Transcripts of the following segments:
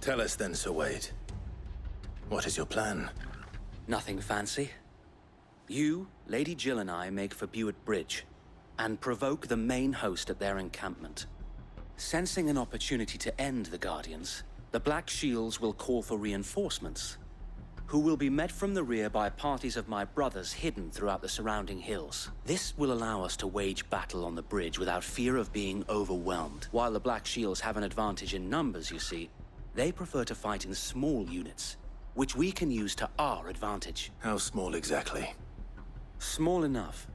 Tell us then, Sir Wade. What is your plan? Nothing fancy. You, Lady Jill and I make for Buett Bridge, and provoke the main host at their encampment. Sensing an opportunity to end the Guardians, the Black Shields will call for reinforcements, who will be met from the rear by parties of my brothers hidden throughout the surrounding hills. This will allow us to wage battle on the bridge without fear of being overwhelmed. While the Black Shields have an advantage in numbers, you see, they prefer to fight in small units, which we can use to our advantage. How small exactly? Small enough,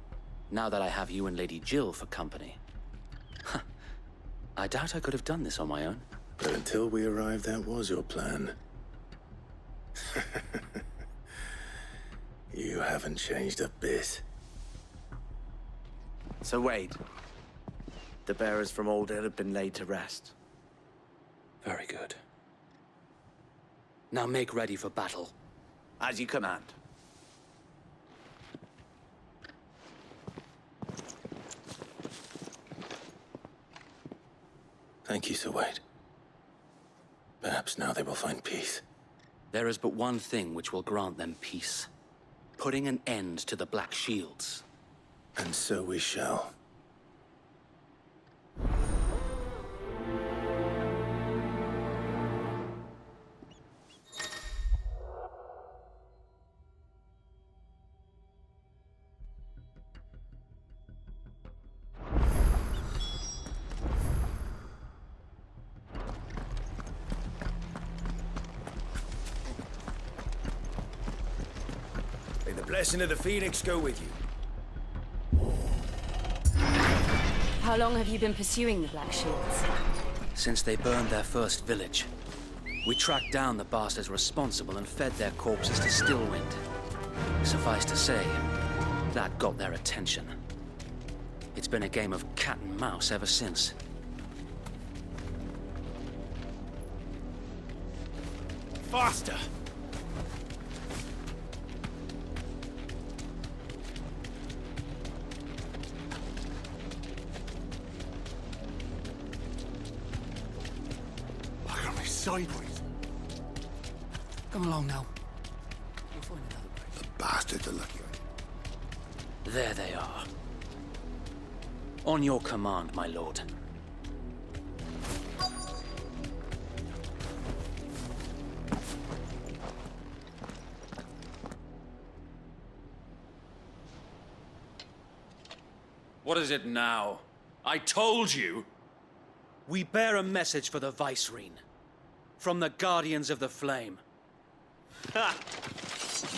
now that I have you and Lady Jill for company. I doubt I could have done this on my own. But until we arrived, that was your plan. You haven't changed a bit. So Wade, the bearers from Aldale have been laid to rest. Very good. Now make ready for battle. As you command. Thank you, Sir Wade. Perhaps now they will find peace. There is but one thing which will grant them peace. Putting an end to the Black Shields. And so we shall. May the blessing of the Phoenix go with you. How long have you been pursuing the Black Shields? Since they burned their first village. We tracked down the bastards responsible and fed their corpses to Stillwind. Suffice to say, that got their attention. It's been a game of cat and mouse ever since. Faster! Look at me sideways. Come along now. We'll find another place. The bastards are lucky. There they are. On your command, my lord. What is it now? I told you! We bear a message for the Vicereine. From the Guardians of the Flame. Ha!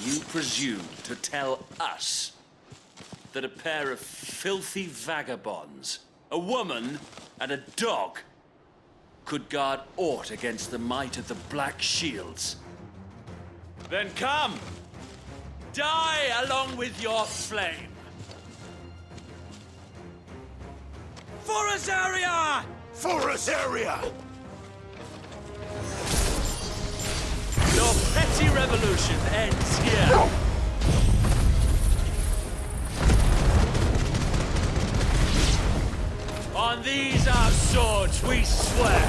You presume to tell us that a pair of filthy vagabonds, a woman and a dog, could guard aught against the might of the Black Shields? Then come! Die along with your flame! For Rosaria! For Rosaria! Your petty revolution ends here! On these our swords we swear!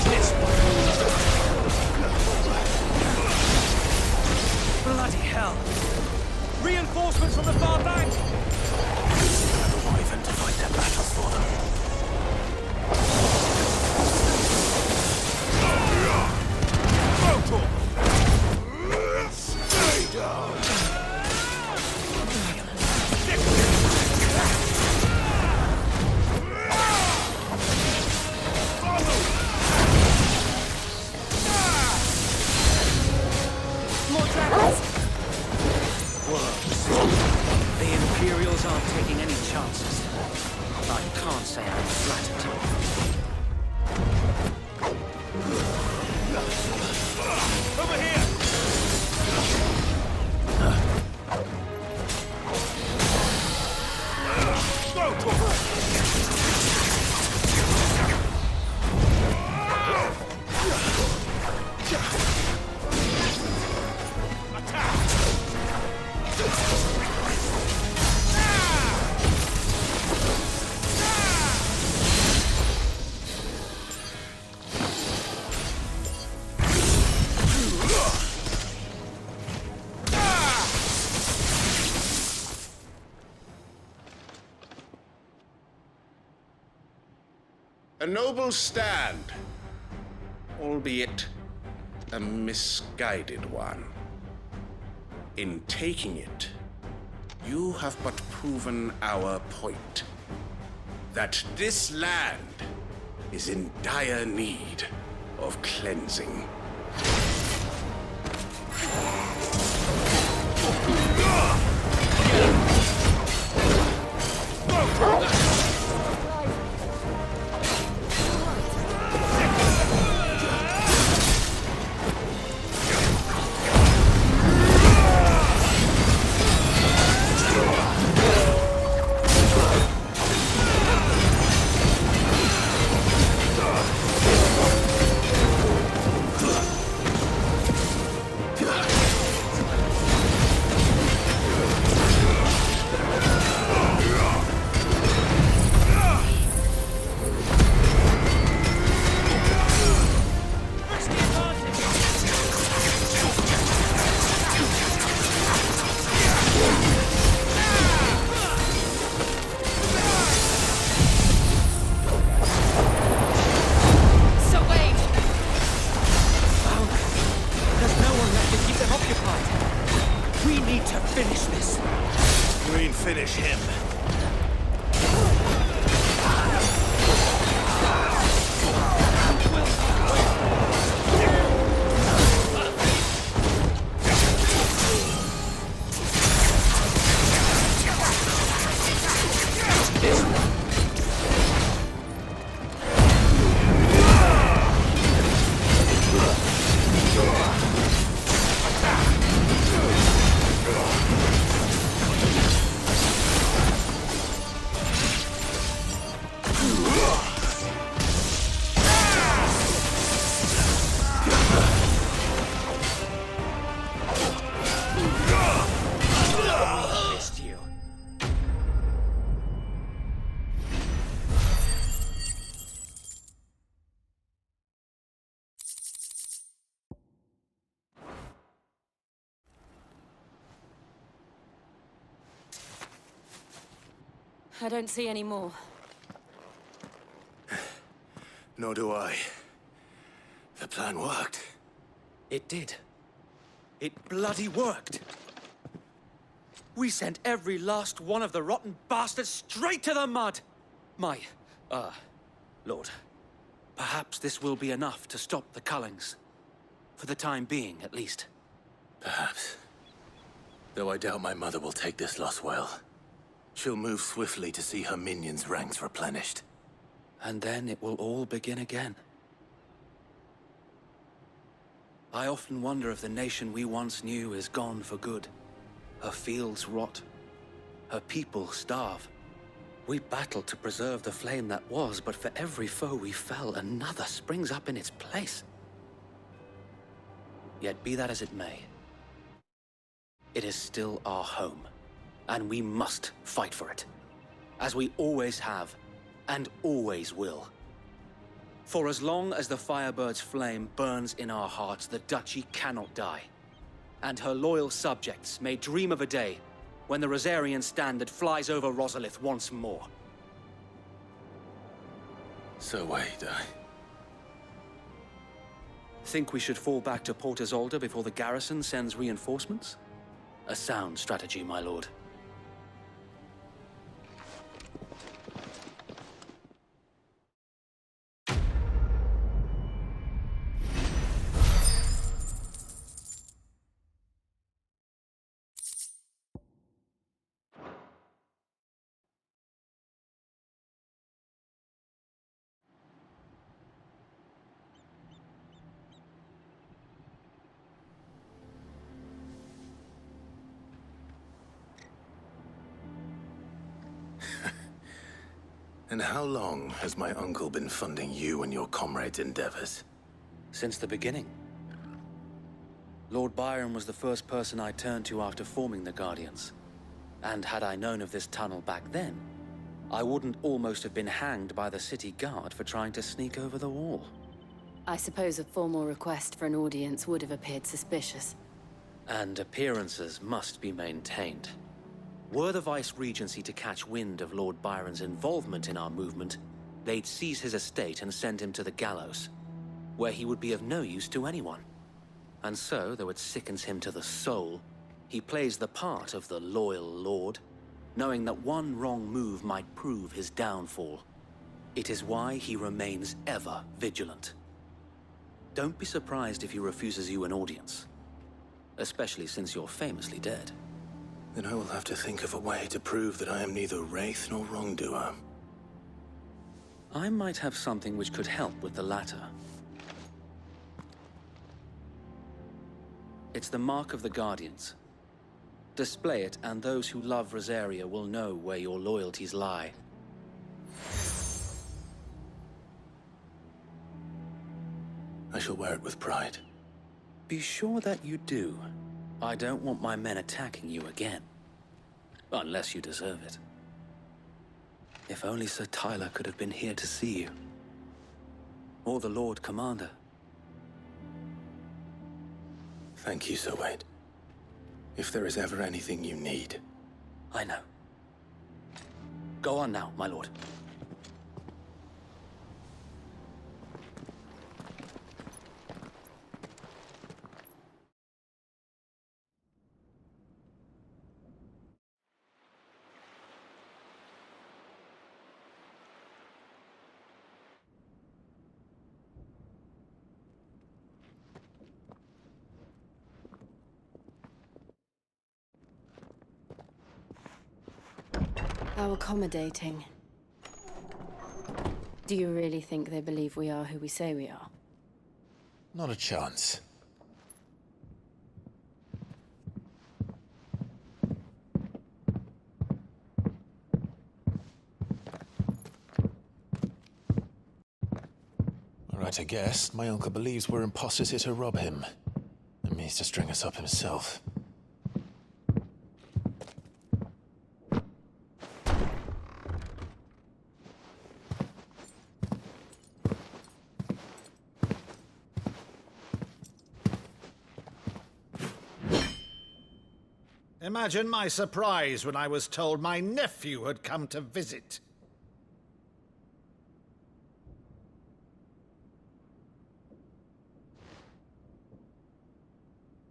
This Bloody hell! Reinforcements from the far bank! Have a wyvern to fight their battles for them. Stay down! More dragons! The Imperials aren't taking any chances. I can't say I'm flattered. Over here! Go, A noble stand, albeit a misguided one. In taking it, you have but proven our point. That this land is in dire need of cleansing. I don't see any more. Nor do I. The plan worked. It did. It bloody worked. We sent every last one of the rotten bastards straight to the mud! Lord. Perhaps this will be enough to stop the Cullings. For the time being, at least. Perhaps. Though I doubt my mother will take this loss well. She'll move swiftly to see her minions' ranks replenished. And then it will all begin again. I often wonder if the nation we once knew is gone for good. Her fields rot. Her people starve. We battled to preserve the flame that was, but for every foe we fell, another springs up in its place. Yet be that as it may, it is still our home, and we must fight for it, as we always have, and always will. For as long as the Firebird's flame burns in our hearts, the Duchy cannot die, and her loyal subjects may dream of a day when the Rosarian standard flies over Rosalith once more. So wait, Think we should fall back to Port Isolde before the garrison sends reinforcements? A sound strategy, my lord. And how long has my uncle been funding you and your comrades' endeavors? Since the beginning. Lord Byron was the first person I turned to after forming the Guardians. And had I known of this tunnel back then, I wouldn't almost have been hanged by the city guard for trying to sneak over the wall. I suppose a formal request for an audience would have appeared suspicious. And appearances must be maintained. Were the Vice-Regency to catch wind of Lord Byron's involvement in our movement, they'd seize his estate and send him to the gallows, where he would be of no use to anyone. And so, though it sickens him to the soul, he plays the part of the loyal lord, knowing that one wrong move might prove his downfall. It is why he remains ever vigilant. Don't be surprised if he refuses you an audience, especially since you're famously dead. Then I will have to think of a way to prove that I am neither wraith nor wrongdoer. I might have something which could help with the latter. It's the mark of the Guardians. Display it, and those who love Rosaria will know where your loyalties lie. I shall wear it with pride. Be sure that you do. I don't want my men attacking you again. Unless you deserve it. If only Sir Tyler could have been here to see you. Or the Lord Commander. Thank you, Sir Wade. If there is ever anything you need. I know. Go on now, my lord. How accommodating. Do you really think they believe we are who we say we are? Not a chance. All right, I guess. My uncle believes we're imposters here to rob him. And means to string us up himself. Imagine my surprise when I was told my nephew had come to visit.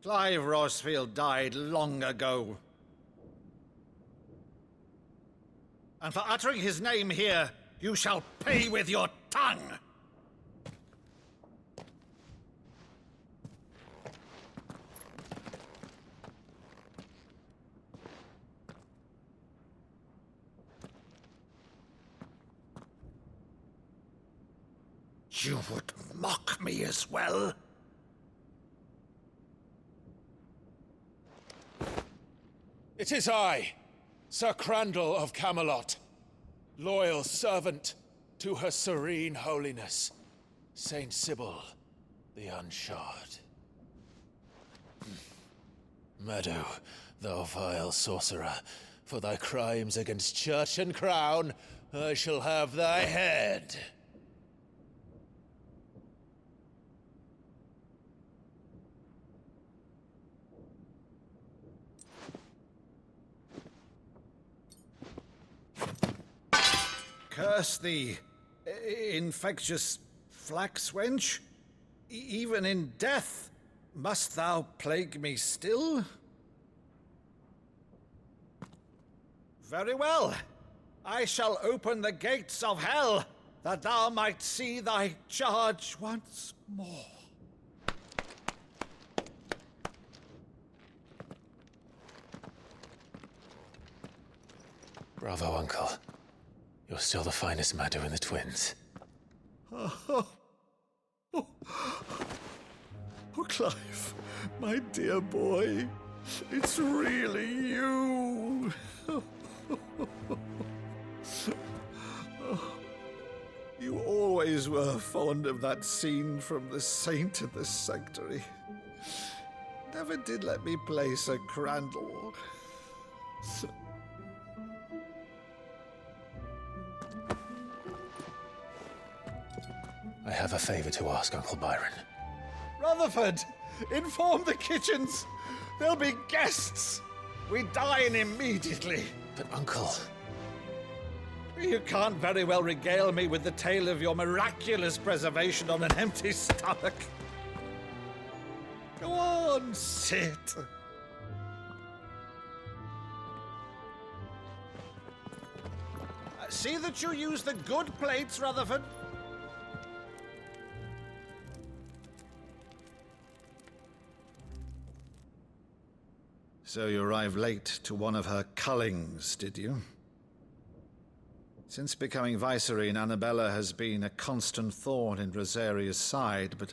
Clive Rosfield died long ago. And for uttering his name here, you shall pay with your tongue! You would mock me as well? It is I, Sir Crandall of Camelot, loyal servant to Her Serene Holiness, Saint Sybil the Unshod. Meadow, thou vile sorcerer, for thy crimes against church and crown, I shall have thy head. Curse thee, infectious flax wench. Even in death, must thou plague me still? Very well. I shall open the gates of hell, that thou might see thy charge once more. Bravo, Uncle. You're still the finest Maddo in the twins. Oh, Clive, my dear boy, it's really you. You always were fond of that scene from The Saint in the Sanctuary. Never did let me play Sir Crandall. I have a favor to ask, Uncle Byron. Rutherford, inform the kitchens. There'll be guests. We dine immediately. But, Uncle... You can't very well regale me with the tale of your miraculous preservation on an empty stomach. Go on, sit. See that you use the good plates, Rutherford. So you arrived late to one of her cullings, did you? Since becoming Vicereine, Annabella has been a constant thorn in Rosaria's side, but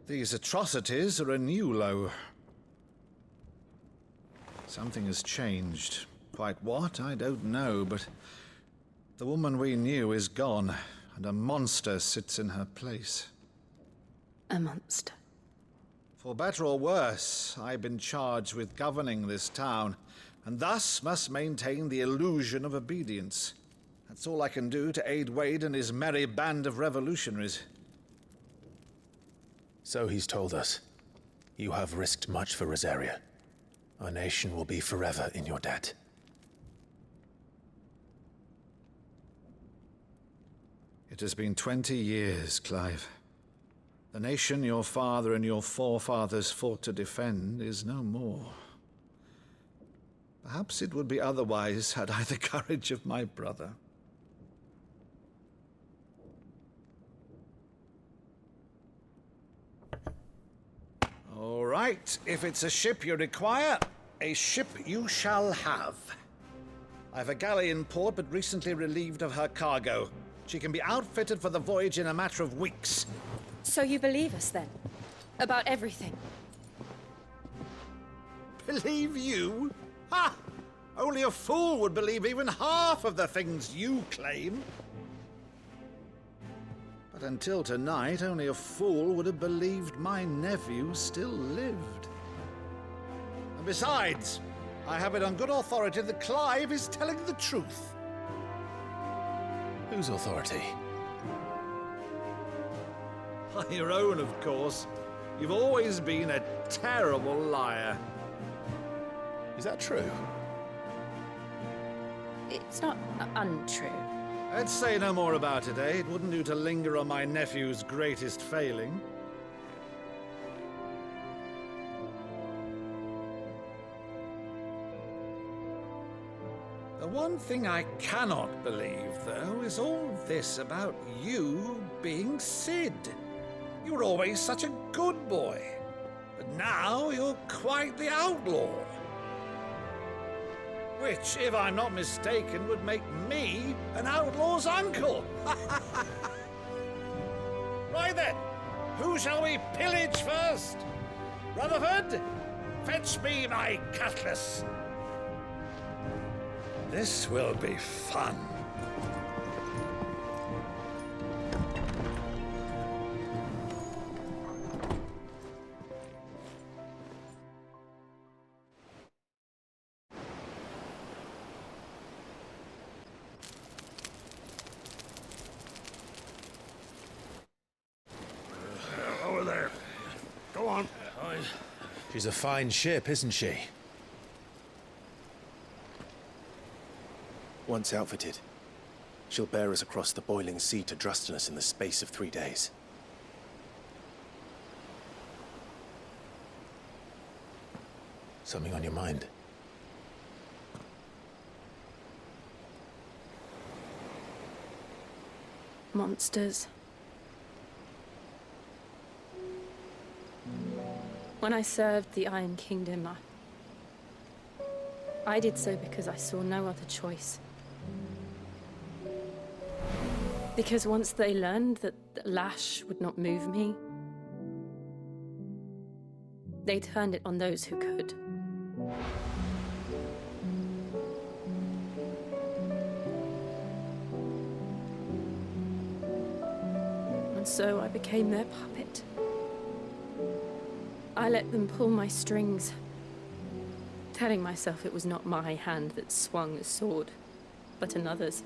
these atrocities are a new low. Something has changed. Quite what, I don't know, but the woman we knew is gone, and a monster sits in her place. A monster? For better or worse, I've been charged with governing this town, and thus must maintain the illusion of obedience. That's all I can do to aid Wade and his merry band of revolutionaries. So he's told us. You have risked much for Rosaria. Our nation will be forever in your debt. It has been 20 years, Clive. The nation your father and your forefathers fought to defend is no more. Perhaps it would be otherwise had I the courage of my brother. All right, if it's a ship you require, a ship you shall have. I've a galley in port, but recently relieved of her cargo. She can be outfitted for the voyage in a matter of weeks. So you believe us, then? About everything? Believe you? Ha! Only a fool would believe even half of the things you claim. But until tonight, only a fool would have believed my nephew still lived. And besides, I have it on good authority that Clive is telling the truth. Whose authority? Your own, of course. You've always been a terrible liar. Is that true? It's not untrue. Let's say no more about it, eh? It wouldn't do to linger on my nephew's greatest failing. The one thing I cannot believe, though, is all this about you being Sid. You were always such a good boy, but now you're quite the outlaw. Which, if I'm not mistaken, would make me an outlaw's uncle. Right then, who shall we pillage first? Rutherford, fetch me my cutlass. This will be fun. Over there. Go on. She's a fine ship, isn't she? Once outfitted, she'll bear us across the boiling sea to Drustinus in the space of 3 days. Something on your mind? Monsters. When I served the Iron Kingdom, I did so because I saw no other choice. Because once they learned that the lash would not move me, they turned it on those who could. And so I became their puppet. I let them pull my strings, telling myself it was not my hand that swung a sword, but another's.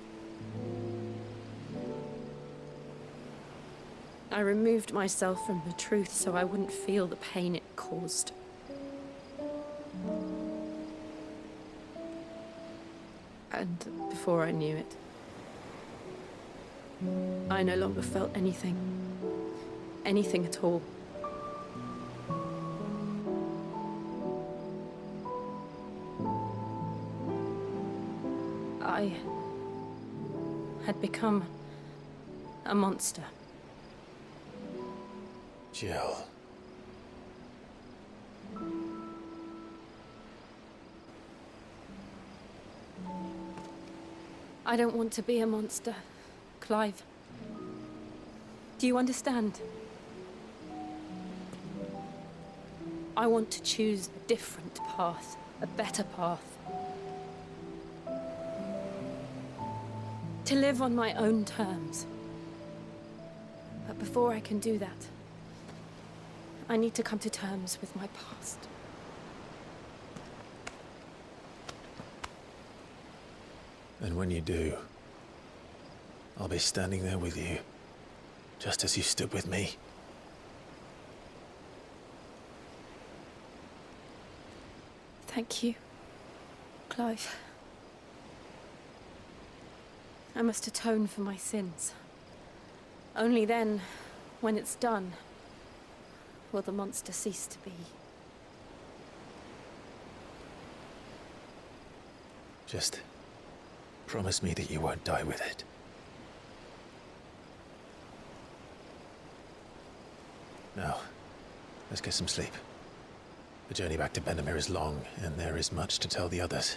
I removed myself from the truth so I wouldn't feel the pain it caused. And before I knew it, I no longer felt anything. Anything at all. I had become a monster. Jill. I don't want to be a monster, Clive. Do you understand? I want to choose a different path, a better path. To live on my own terms. But before I can do that, I need to come to terms with my past. And when you do, I'll be standing there with you, just as you stood with me. Thank you, Clive. I must atone for my sins. Only then, when it's done, will the monster cease to be. Just promise me that you won't die with it. Now, let's get some sleep. The journey back to Benamir is long, and there is much to tell the others.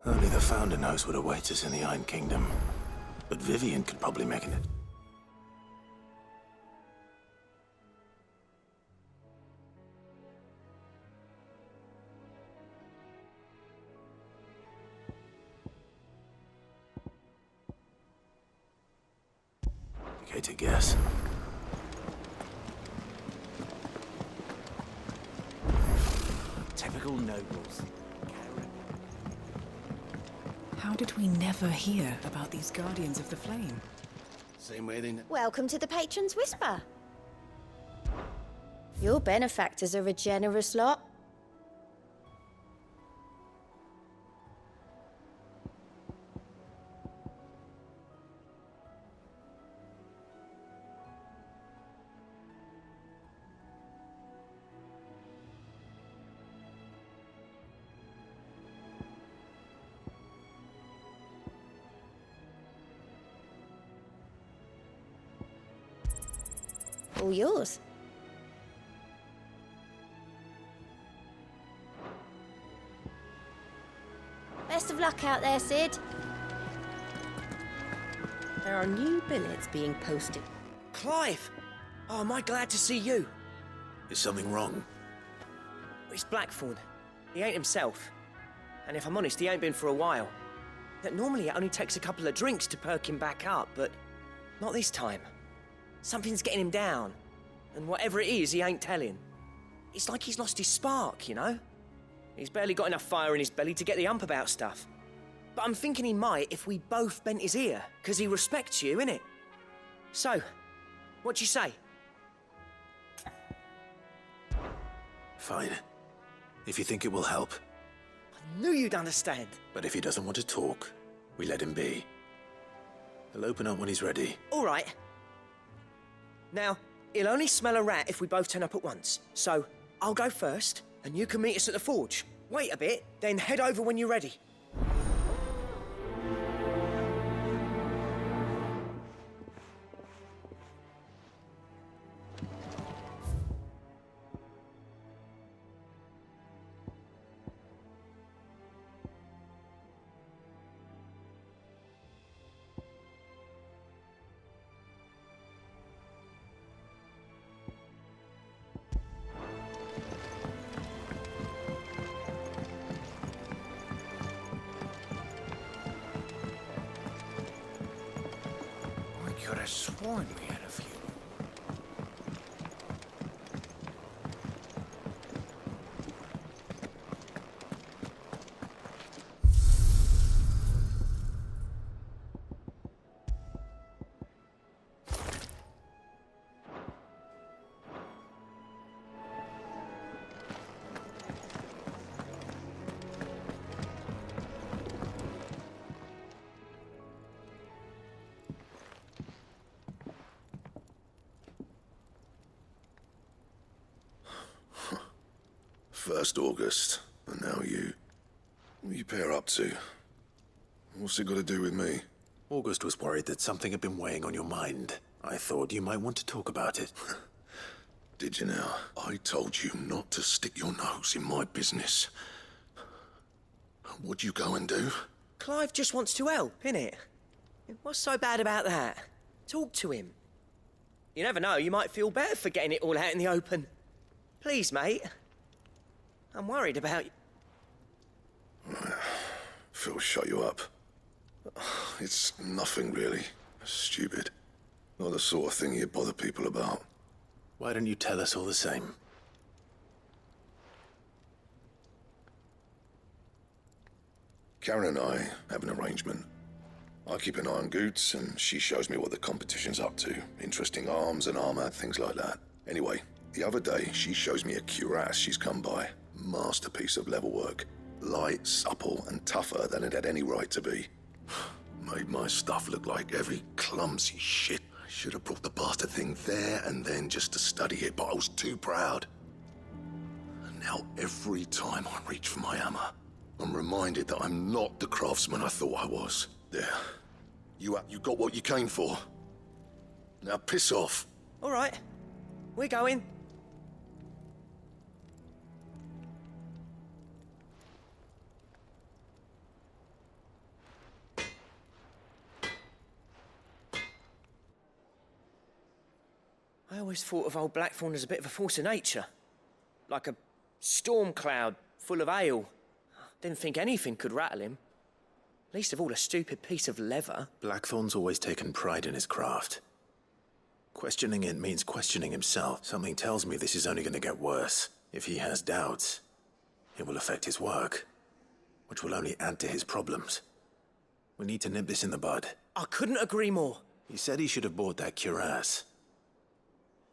Only the Founder knows what awaits us in the Iron Kingdom. But Vivian could probably make it. Okay to guess. Typical nobles. How did we never hear about these Guardians of the Flame? Same way they... Welcome to the Patron's Whisper. Your benefactors are a generous lot. All yours. Best of luck out there, Sid. There are new billets being posted. Clive! Oh, am I glad to see you? Is something wrong? It's Blackthorn. He ain't himself. And if I'm honest, he ain't been for a while. That normally it only takes a couple of drinks to perk him back up, but not this time. Something's getting him down. And whatever it is, he ain't telling. It's like he's lost his spark, you know? He's barely got enough fire in his belly to get the ump about stuff. But I'm thinking he might if we both bent his ear, because he respects you, innit? So, what do you say? Fine. If you think it will help. I knew you'd understand. But if he doesn't want to talk, we let him be. He'll open up when he's ready. All right. Now, he'll only smell a rat if we both turn up at once. So, I'll go first, and you can meet us at the forge. Wait a bit, then head over when you're ready. could have sworn we had a few. First August, and now you. What are you pair up to? What's it got to do with me? August was worried that something had been weighing on your mind. I thought you might want to talk about it. Did you now? I told you not to stick your nose in my business. What'd you go and do? Clive just wants to help, innit? What's so bad about that? Talk to him. You never know, you might feel better for getting it all out in the open. Please, mate. I'm worried about you. Phil, shut you up. It's nothing, really. Stupid. Not the sort of thing you bother people about. Why don't you tell us all the same? Karen and I have an arrangement. I keep an eye on Goots, and she shows me what the competition's up to. Interesting arms and armor, things like that. Anyway, the other day, she shows me a cuirass she's come by. Masterpiece of level work. Light, supple, and tougher than it had any right to be. Made my stuff look like every clumsy shit. I should have brought the bastard thing there and then just to study it, but I was too proud. And now every time I reach for my hammer, I'm reminded that I'm not the craftsman I thought I was. There. You got what you came for. Now piss off. All right. We're going. I always thought of old Blackthorn as a bit of a force of nature. Like a storm cloud full of hail. Didn't think anything could rattle him. Least of all a stupid piece of leather. Blackthorn's always taken pride in his craft. Questioning it means questioning himself. Something tells me this is only going to get worse. If he has doubts, it will affect his work, which will only add to his problems. We need to nip this in the bud. I couldn't agree more. He said he should have bought that cuirass.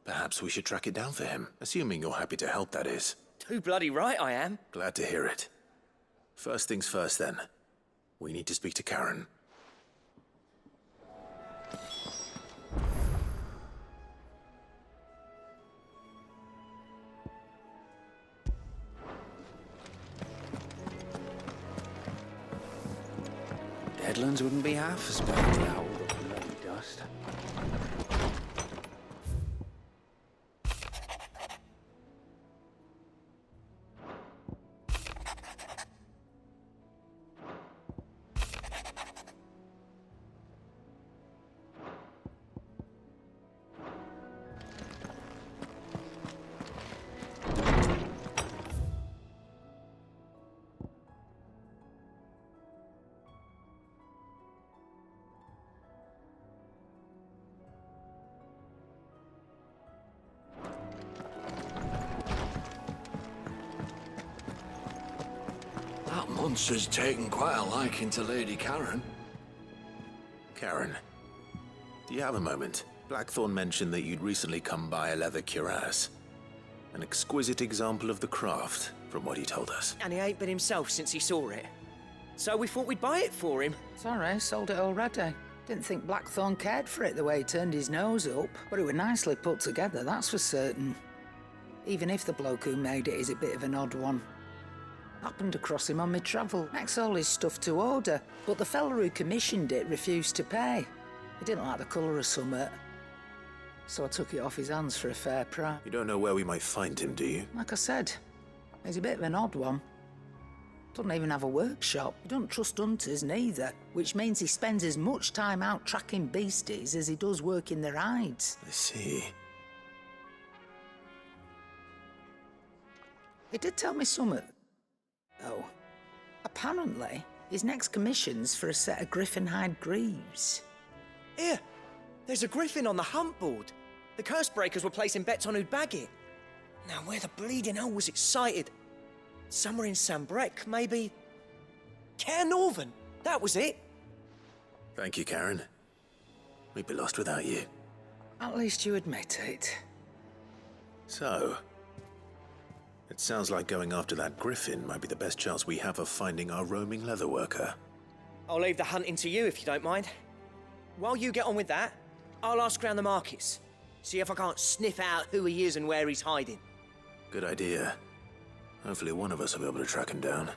Perhaps we should track it down for him, assuming you're happy to help, that is. Too bloody right I am. Glad to hear it. First things first, then. We need to speak to Karen. Deadlands wouldn't be half as bad without all the bloody dust. That monster's taken quite a liking to Lady Karen. Karen, do you have a moment? Blackthorn mentioned that you'd recently come by a leather cuirass. An exquisite example of the craft, from what he told us. And he ain't been himself since he saw it. So we thought we'd buy it for him. Sorry, sold it already. Didn't think Blackthorn cared for it the way he turned his nose up, but it was nicely put together, that's for certain. Even if the bloke who made it is a bit of an odd one. Happened across him on my travel. Makes all his stuff to order, but the fella who commissioned it refused to pay. He didn't like the colour of summit. So I took it off his hands for a fair price. You don't know where we might find him, do you? Like I said, he's a bit of an odd one. Doesn't even have a workshop. He doesn't trust hunters neither, which means he spends as much time out tracking beasties as he does working their hides. I see. He did tell me something. Oh, apparently, his next commission's for a set of griffin hide greaves. Here, There's a griffin on the hunt board. The curse breakers were placing bets on who'd bag it. Now, where the bleeding hell was it sighted? Somewhere in Sambrec, maybe... Caer Northern, that was it. Thank you, Karen. We'd be lost without you. At least you admit it. So, it sounds like going after that griffin might be the best chance we have of finding our roaming leatherworker. I'll leave the hunting to you if you don't mind. While you get on with that, I'll ask around the markets. See if I can't sniff out who he is and where he's hiding. Good idea. Hopefully one of us will be able to track him down.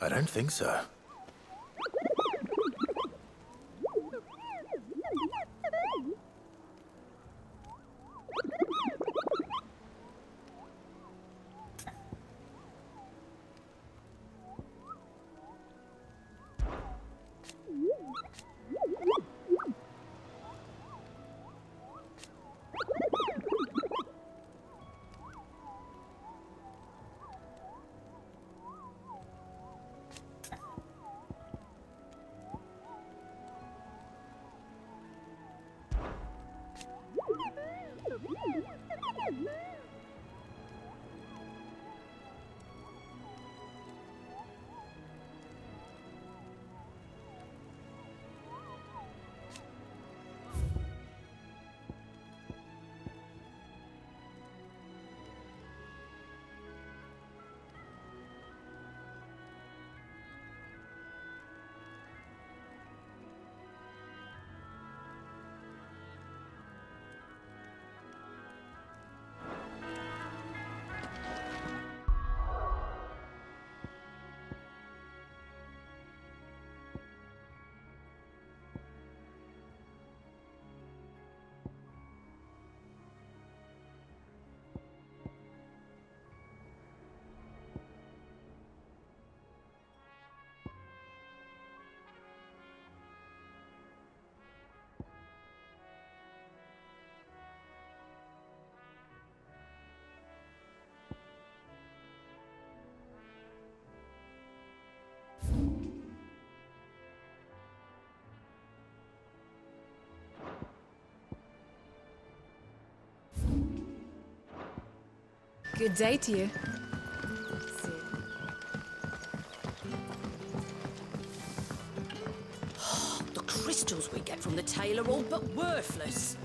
I don't think so. Good day to you. The crystals we get from the tail are all but worthless.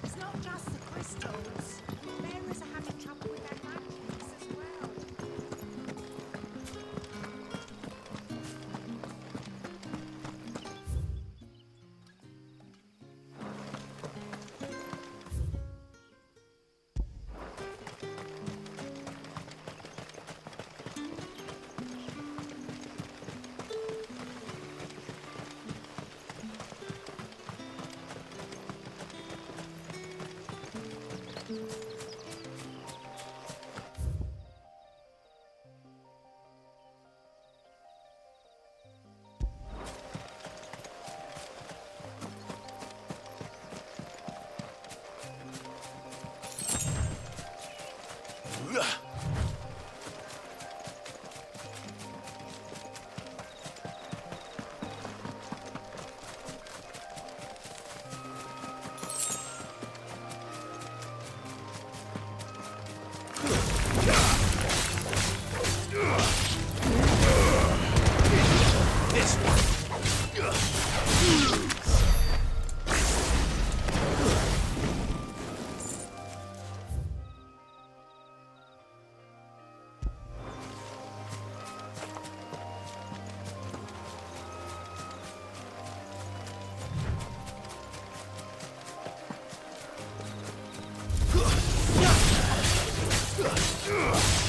It's not just the crystals. Bearers are having trouble with their magics as well.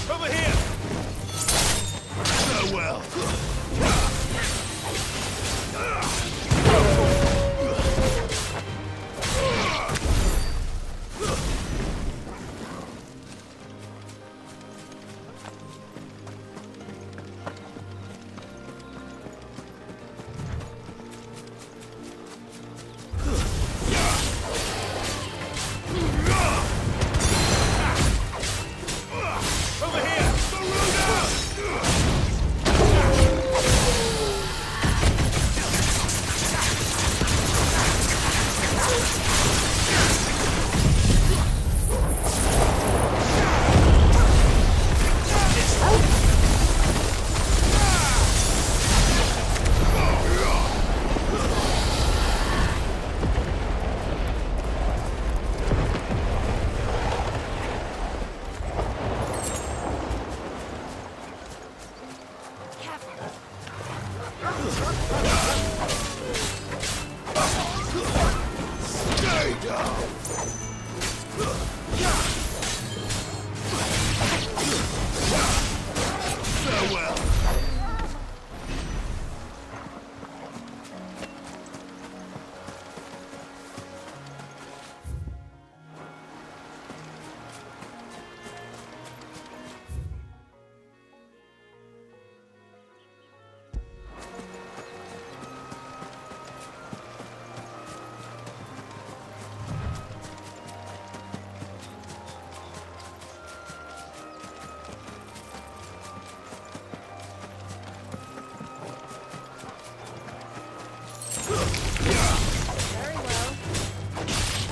Over here! Farewell!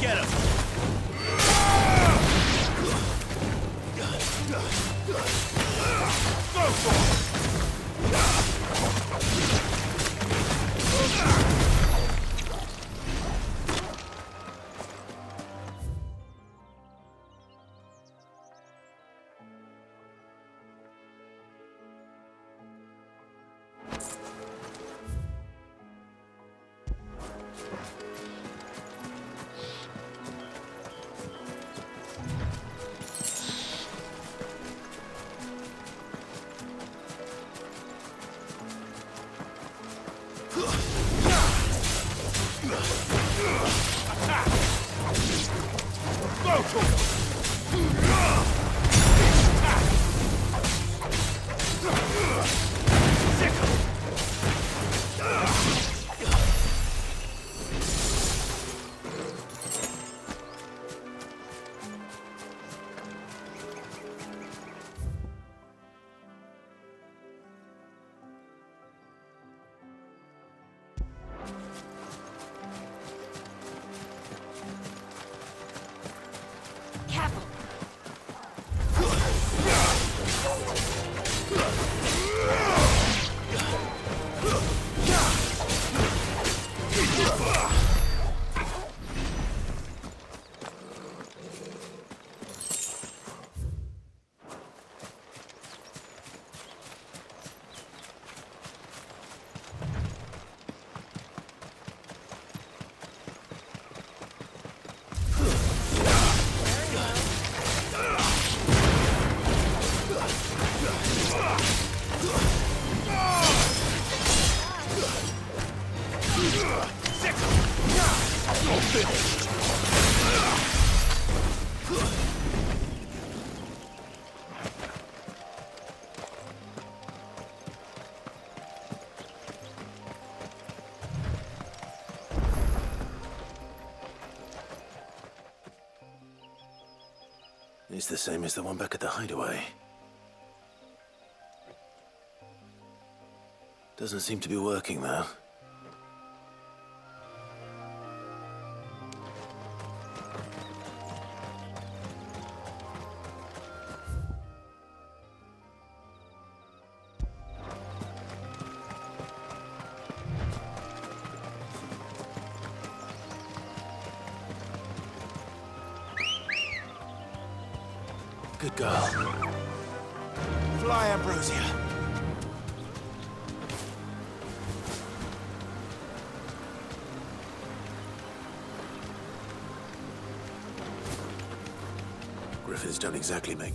Get him! It's the same as the one back at the hideaway. Doesn't seem to be working, though. Good girl. Fly, Ambrosia. Griffins don't exactly make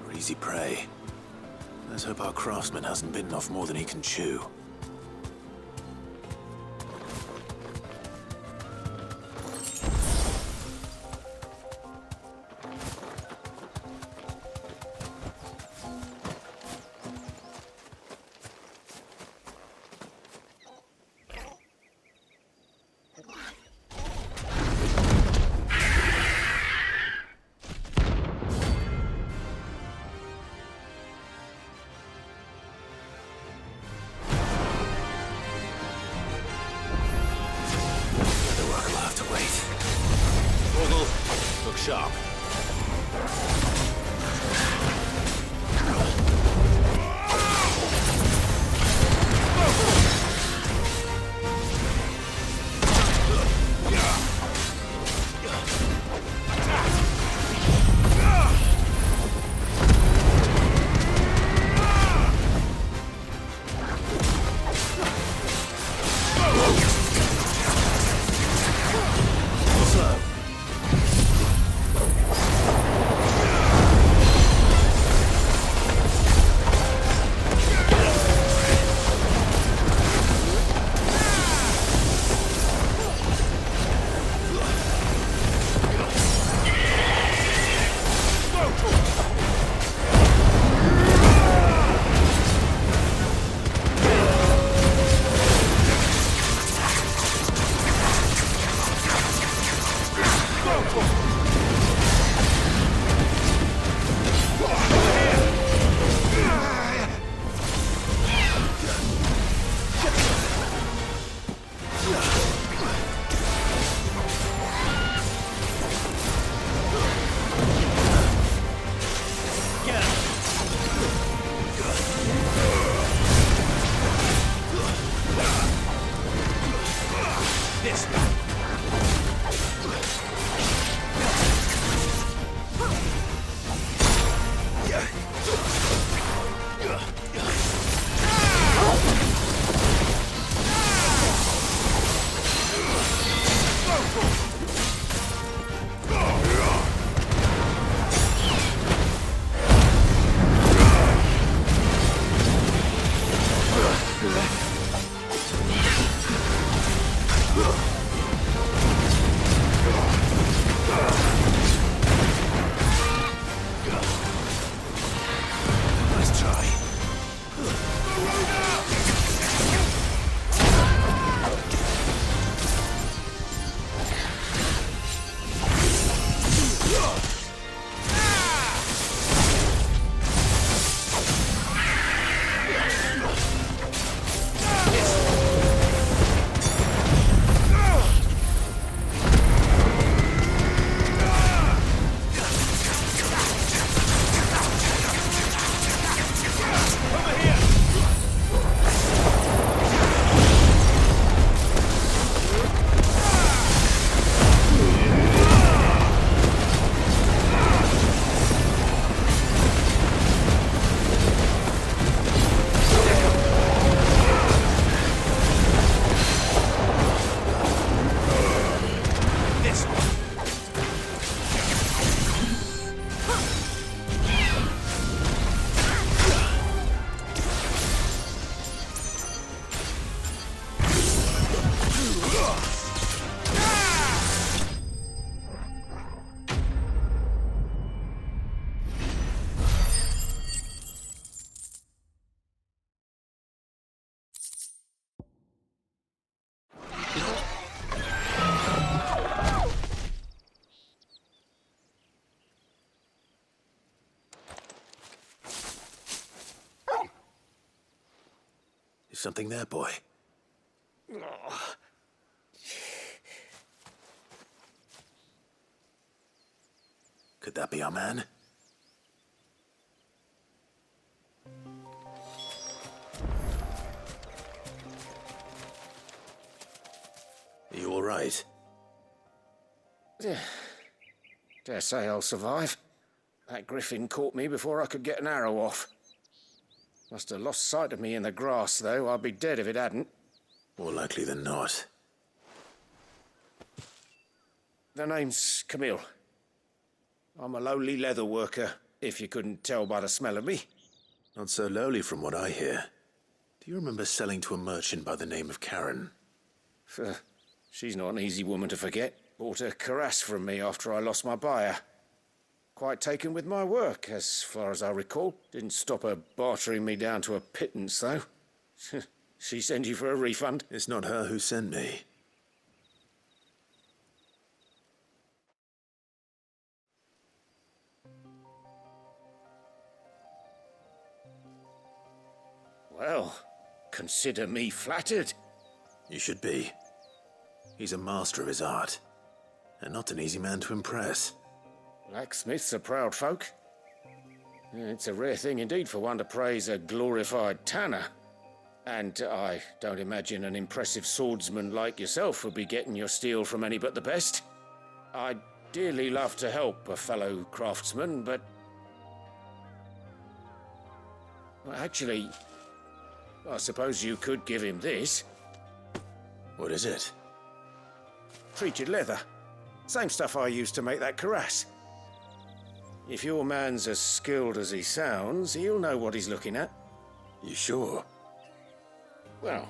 for easy prey. Let's hope our craftsman hasn't bitten off more than he can chew. Sharp. Something there, boy? Could that be our man? Are you all right? Dare say I'll survive. That griffin caught me before I could get an arrow off. Must have lost sight of me in the grass, though. I'd be dead if it hadn't. More likely than not. The name's Camille. I'm a lowly leather worker, if you couldn't tell by the smell of me. Not so lowly from what I hear. Do you remember selling to a merchant by the name of Karen? She's not an easy woman to forget. Bought a cuirass from me after I lost my buyer. Quite taken with my work, as far as I recall. Didn't stop her bartering me down to a pittance, though. She sent you for a refund? It's not her who sent me. Well, consider me flattered. You should be. He's a master of his art, and not an easy man to impress. Blacksmiths are proud folk. It's a rare thing indeed for one to praise a glorified tanner. And I don't imagine an impressive swordsman like yourself would be getting your steel from any but the best. I'd dearly love to help a fellow craftsman, but... Well, actually, I suppose you could give him this. What is it? Treated leather. Same stuff I used to make that cuirass. If your man's as skilled as he sounds, he'll know what he's looking at. You sure? Well,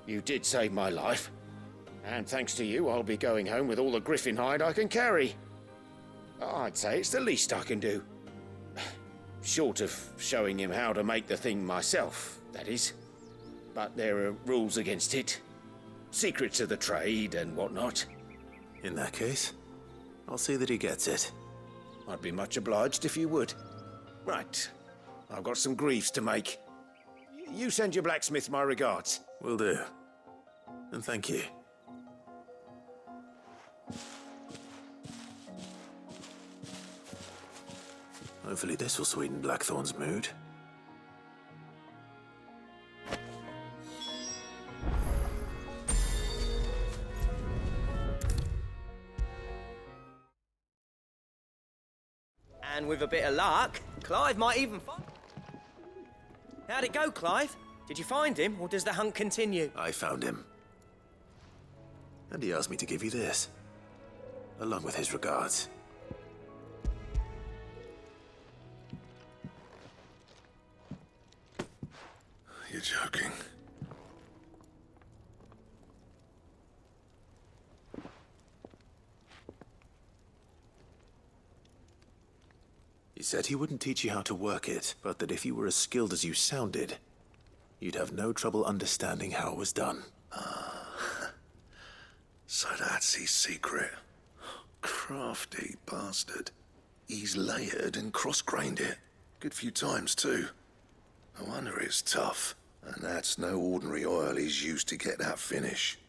you did save my life. And thanks to you, I'll be going home with all the griffin hide I can carry. I'd say it's the least I can do. Short of showing him how to make the thing myself, that is. But there are rules against it. Secrets of the trade and whatnot. In that case, I'll see that he gets it. I'd be much obliged if you would. Right. I've got some greaves to make. You send your blacksmith my regards. Will do. And thank you. Hopefully this will sweeten Blackthorn's mood. And with a bit of luck, Clive might even find... How'd it go, Clive? Did you find him, or does the hunt continue? I found him. And he asked me to give you this, along with his regards. You're joking. He said he wouldn't teach you how to work it, but that if you were as skilled as you sounded, you'd have no trouble understanding how it was done. So that's his secret. Crafty bastard. He's layered and cross-grained it. Good few times, too. No wonder it's tough. And that's no ordinary oil he's used to get that finish.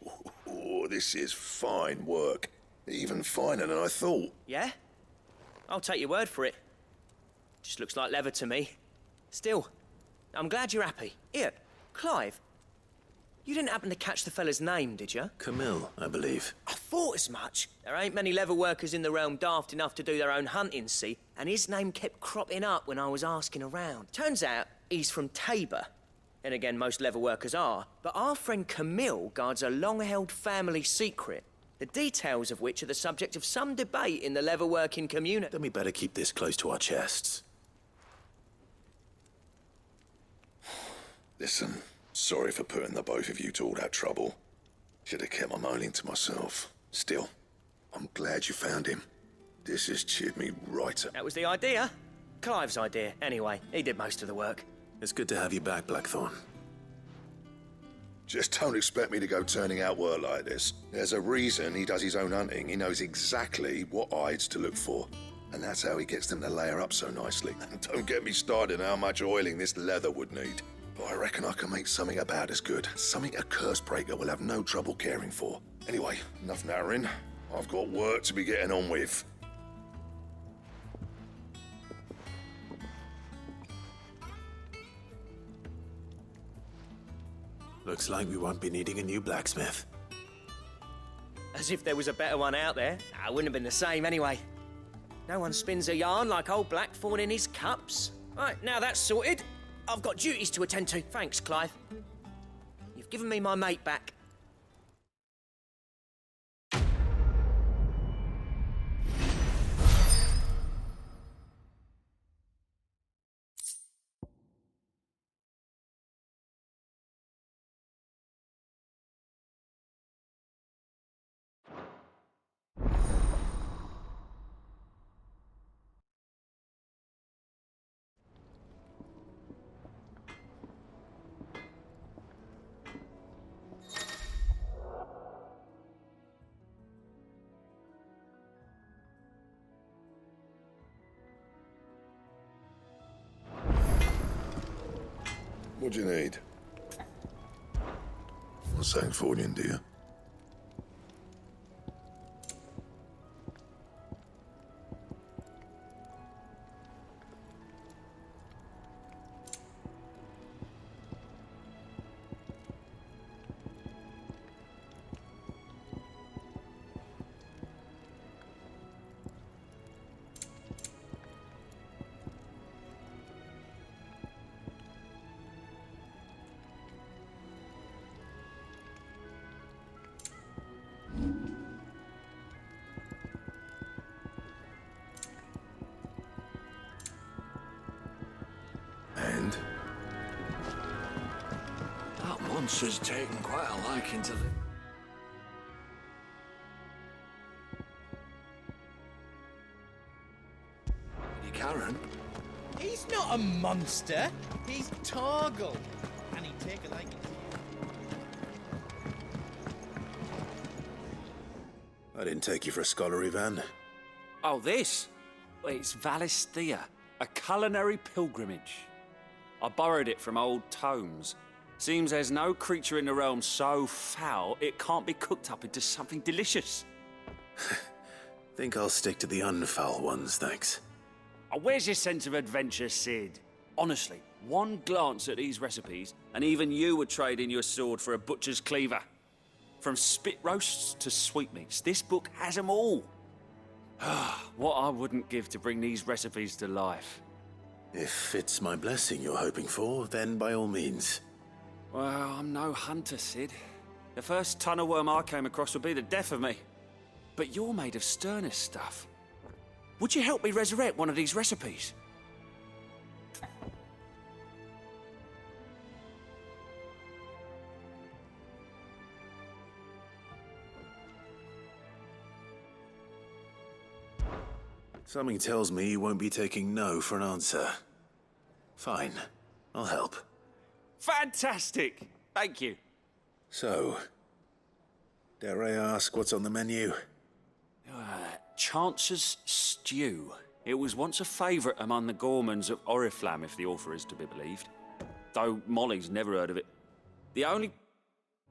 Oh, this is fine work. Even finer than I thought. Yeah? I'll take your word for it. Just looks like leather to me. Still, I'm glad you're happy. Here, Clive. You didn't happen to catch the fella's name, did you? Camille, I believe. I thought as much. There ain't many leather workers in the realm daft enough to do their own hunting, see? And his name kept cropping up when I was asking around. Turns out he's from Tabor. And again, most leather workers are. But our friend Camille guards a long-held family secret, the details of which are the subject of some debate in the leather-working community. Then we better keep this close to our chests. Listen, sorry for putting the both of you to all that trouble. Should have kept my moaning to myself. Still, I'm glad you found him. This has cheered me right up. That was the idea. Clive's idea, anyway. He did most of the work. It's good to have you back, Blackthorn. Just don't expect me to go turning out work like this. There's a reason he does his own hunting. He knows exactly what hides to look for. And that's how he gets them to layer up so nicely. And don't get me started on how much oiling this leather would need. But I reckon I can make something about as good. Something a curse breaker will have no trouble caring for. Anyway, enough narrowing. I've got work to be getting on with. Looks like we won't be needing a new blacksmith. As if there was a better one out there. I wouldn't have been the same anyway. No one spins a yarn like old Blackthorn in his cups. Right, now that's sorted. I've got duties to attend to. Thanks, Clive. You've given me my mate back. What do you need? Not saying fortune, do you? And? That monster's taken quite a liking to live. Lady Karen? He's not a monster. He's Torgal. And he'd take a liking to you. I didn't take you for a scholar, Ivan. Oh, this? Well, it's Valisthea, a culinary pilgrimage. I borrowed it from old tomes. Seems there's no creature in the realm so foul it can't be cooked up into something delicious. Think I'll stick to the unfoul ones, thanks. Oh, where's your sense of adventure, Sid? Honestly, one glance at these recipes, and even you would trade in your sword for a butcher's cleaver. From spit roasts to sweetmeats, this book has them all. What I wouldn't give to bring these recipes to life. If it's my blessing you're hoping for, then by all means. Well, I'm no hunter, Sid. The first tunnel worm I came across would be the death of me. But you're made of sterner stuff. Would you help me resurrect one of these recipes? Something tells me you won't be taking no for an answer. Fine, I'll help. Fantastic! Thank you. So, dare I ask what's on the menu? Chance's Stew. It was once a favourite among the gourmands of Oriflamme, if the author is to be believed. Though Molly's never heard of it. The only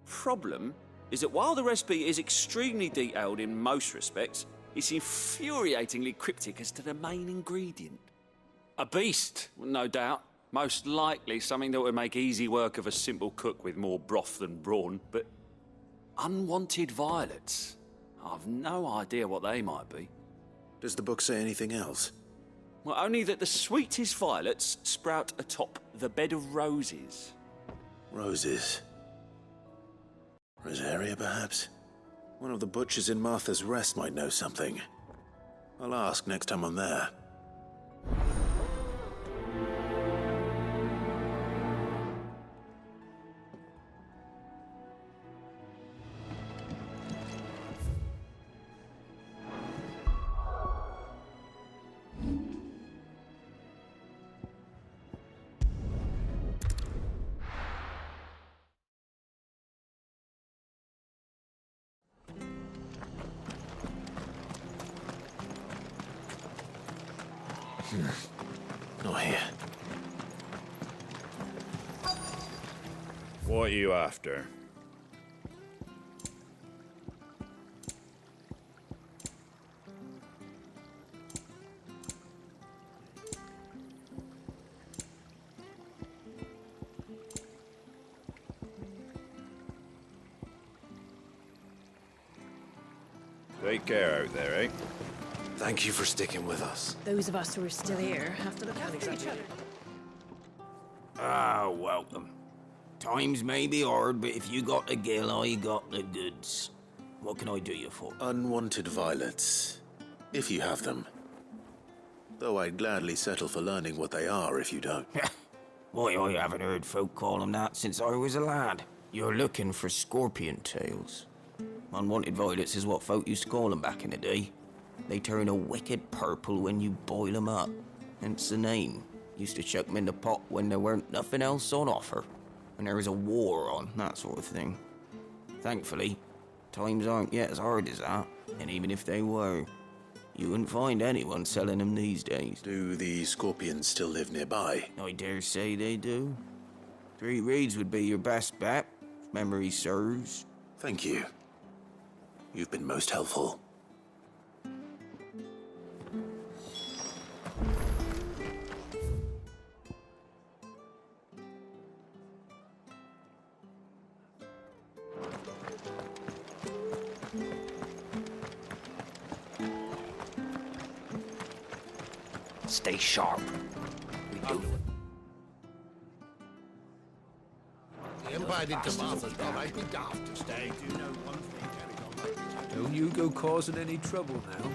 problem is that while the recipe is extremely detailed in most respects, it's infuriatingly cryptic as to the main ingredient. A beast, no doubt. Most likely something that would make easy work of a simple cook with more broth than brawn, but unwanted violets. I've no idea what they might be. Does the book say anything else? Well, only that the sweetest violets sprout atop the bed of roses. Roses. Rosaria, perhaps? One of the butchers in Martha's Rest might know something. I'll ask next time I'm there. Not here. What are you after? Take care out there, eh? Thank you for sticking with us. Those of us who are still here have to look after each other. Ah, welcome. Times may be hard, but if you got the gill, I got the goods. What can I do you for? Unwanted violets, if you have them. Though I'd gladly settle for learning what they are if you don't. Why, I haven't heard folk call them that since I was a lad. You're looking for scorpion tails. Unwanted violets is what folk used to call them back in the day. They turn a wicked purple when you boil them up. Hence the name. Used to chuck them in the pot when there weren't nothing else on offer. When there was a war on, that sort of thing. Thankfully, times aren't yet as hard as that. And even if they were, you wouldn't find anyone selling them these days. Do the scorpions still live nearby? I dare say they do. 3 Reeds would be your best bet, if memory serves. Thank you. You've been most helpful. Stay sharp. We do. The Empire into Martha's Bob, I'd be daft to stay. Do you know one thing? Don't you go causing any trouble now.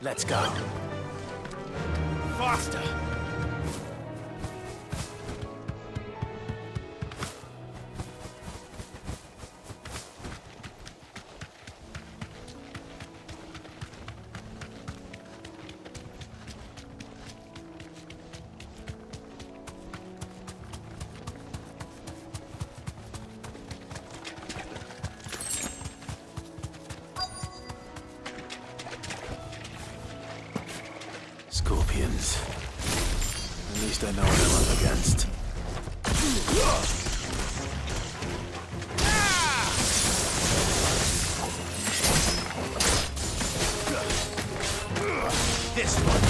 Let's go. Faster! Scorpions. At least I know what I'm up against. This one.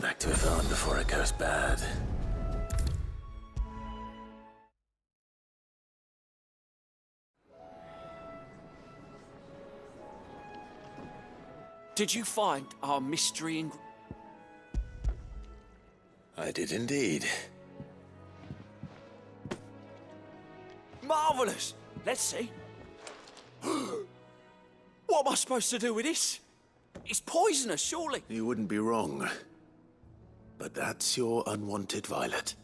Back to Eikon before it goes bad. Did you find our mystery I did indeed. Marvellous! Let's see. What am I supposed to do with this? It's poisonous, surely. You wouldn't be wrong. But that's your unwanted violet.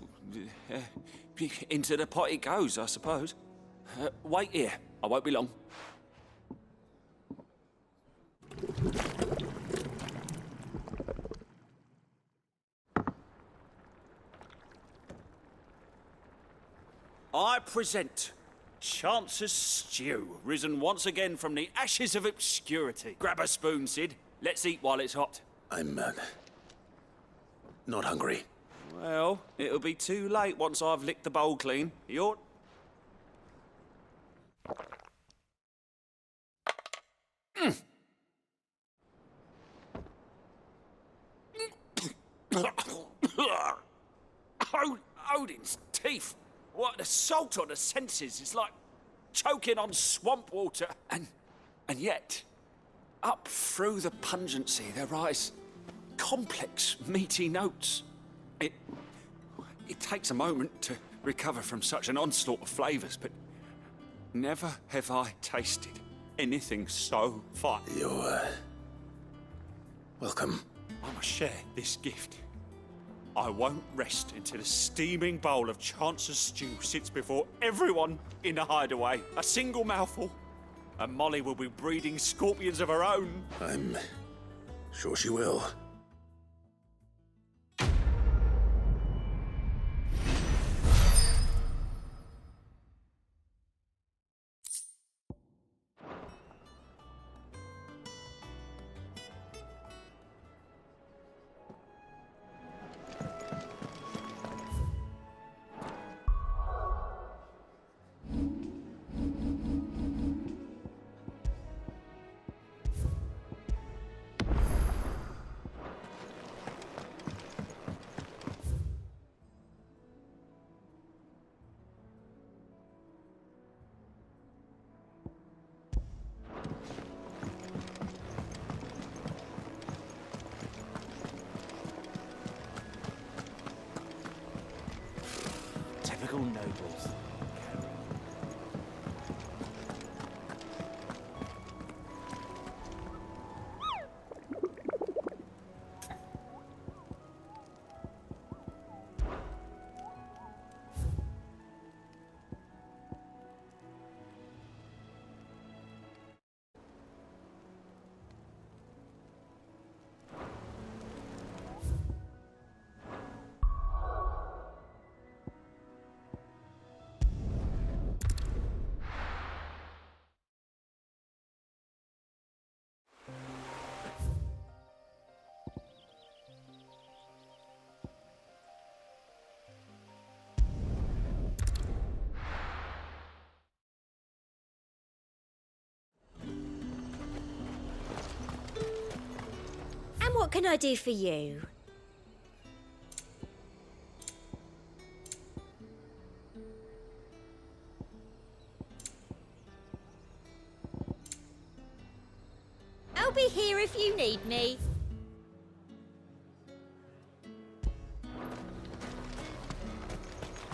Into the pot it goes, I suppose. Wait here. I won't be long. I present Chance's Stew, risen once again from the ashes of obscurity. Grab a spoon, Sid. Let's eat while it's hot. I'm, not hungry. Well, it'll be too late once I've licked the bowl clean. You're... Odin's teeth. What an assault on the senses. It's like choking on swamp water. And yet, up through the pungency, there rise complex, meaty notes. It takes a moment to recover from such an onslaught of flavours, but never have I tasted anything so fine. You're, welcome. I must share this gift. I won't rest until a steaming bowl of Chancer's stew sits before everyone in the hideaway. A single mouthful, and Molly will be breeding scorpions of her own. I'm sure she will. Typical nobles. What can I do for you? I'll be here if you need me.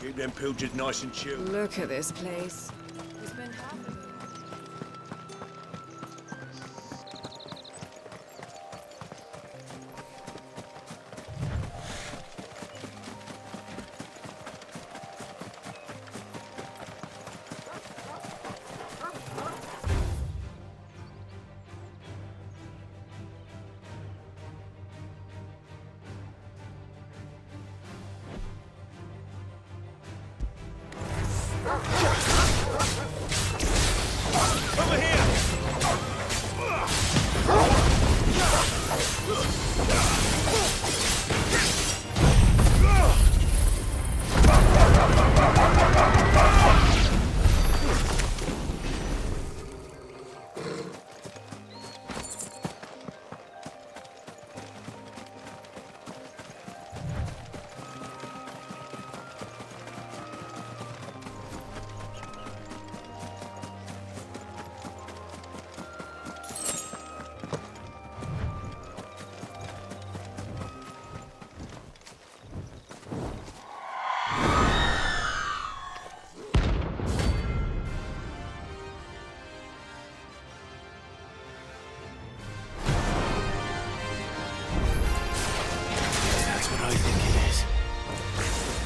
Keep them pilgers nice and chill. Look at this place. We spent half of it. Over here!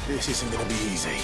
This isn't gonna be easy.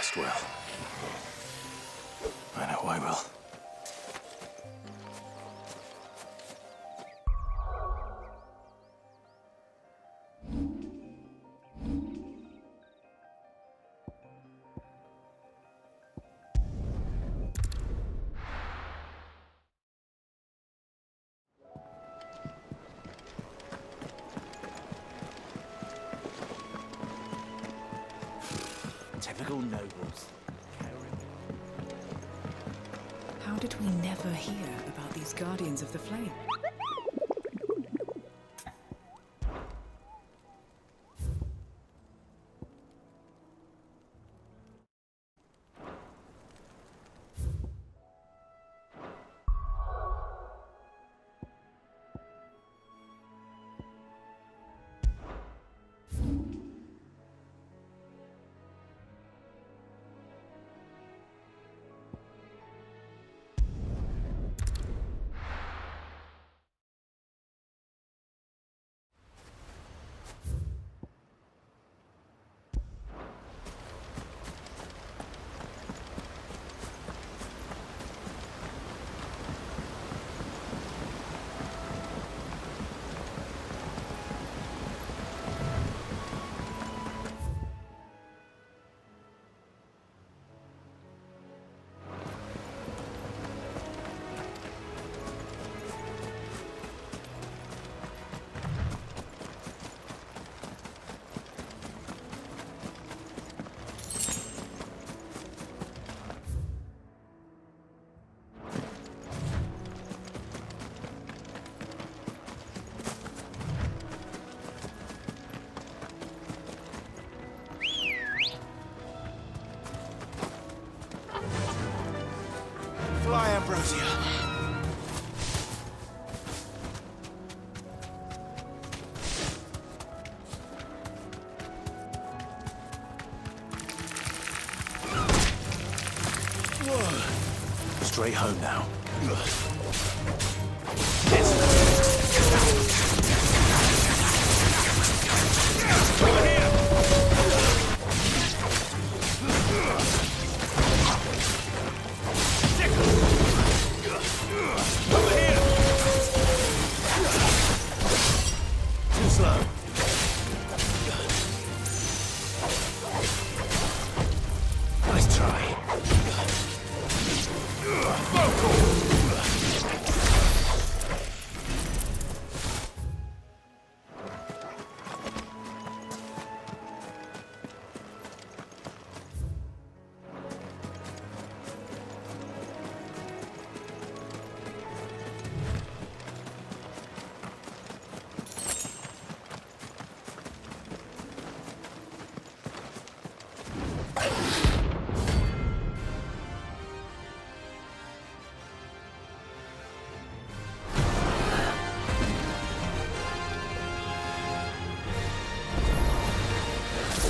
West will. I know I will. Typical nobles. How did we never hear about these Guardians of the Flame? Fly, Ambrosia. Straight home now. Too slow. Nice try.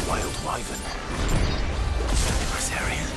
Wild wyvern. Rosaria.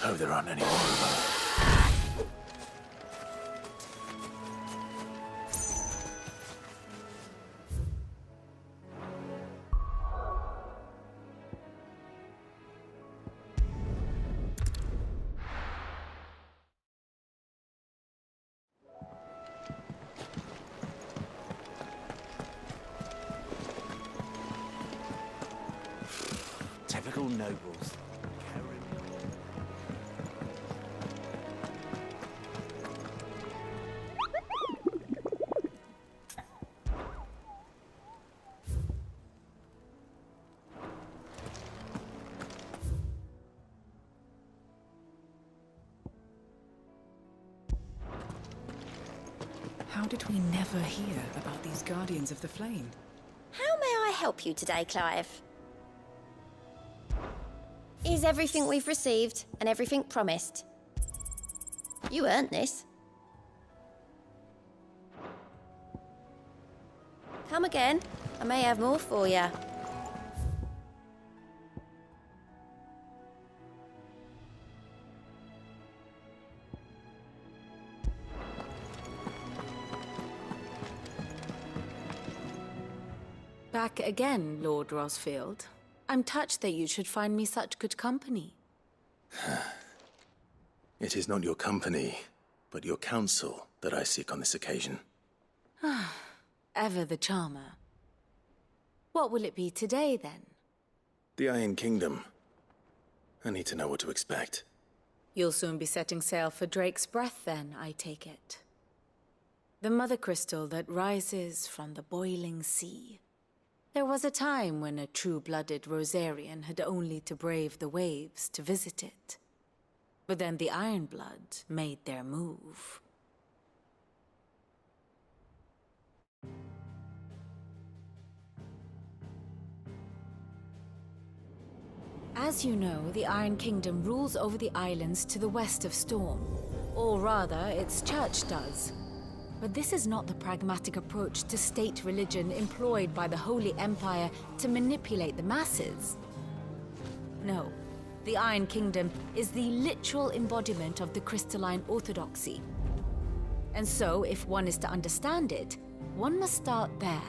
Hope there aren't any more of them. Typical nobles. How did we never hear about these Guardians of the Flame? How may I help you today, Clive? Is everything we've received and everything promised? You earned this. Come again. I may have more for you. Back again, Lord Rosfield. I'm touched that you should find me such good company. It is not your company, but your counsel that I seek on this occasion. Ever the charmer. What will it be today, then? The Iron Kingdom. I need to know what to expect. You'll soon be setting sail for Drake's Breath, then, I take it. The mother crystal that rises from the boiling sea. There was a time when a true-blooded Rosarian had only to brave the waves to visit it. But then the Ironblood made their move. As you know, the Iron Kingdom rules over the islands to the west of Storm. Or rather, its church does. But this is not the pragmatic approach to state religion employed by the Holy Empire to manipulate the masses. No, the Iron Kingdom is the literal embodiment of the crystalline orthodoxy. And so, if one is to understand it, one must start there.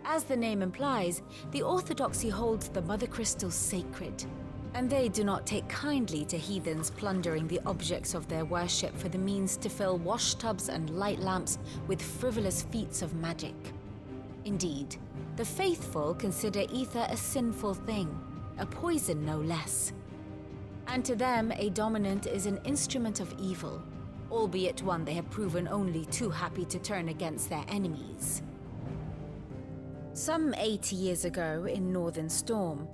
As the name implies, the orthodoxy holds the Mother Crystals sacred, and they do not take kindly to heathens plundering the objects of their worship for the means to fill washtubs and light lamps with frivolous feats of magic. Indeed, the faithful consider ether a sinful thing, a poison no less. And to them, a dominant is an instrument of evil, albeit one they have proven only too happy to turn against their enemies. Some 80 years ago in Northern Storm,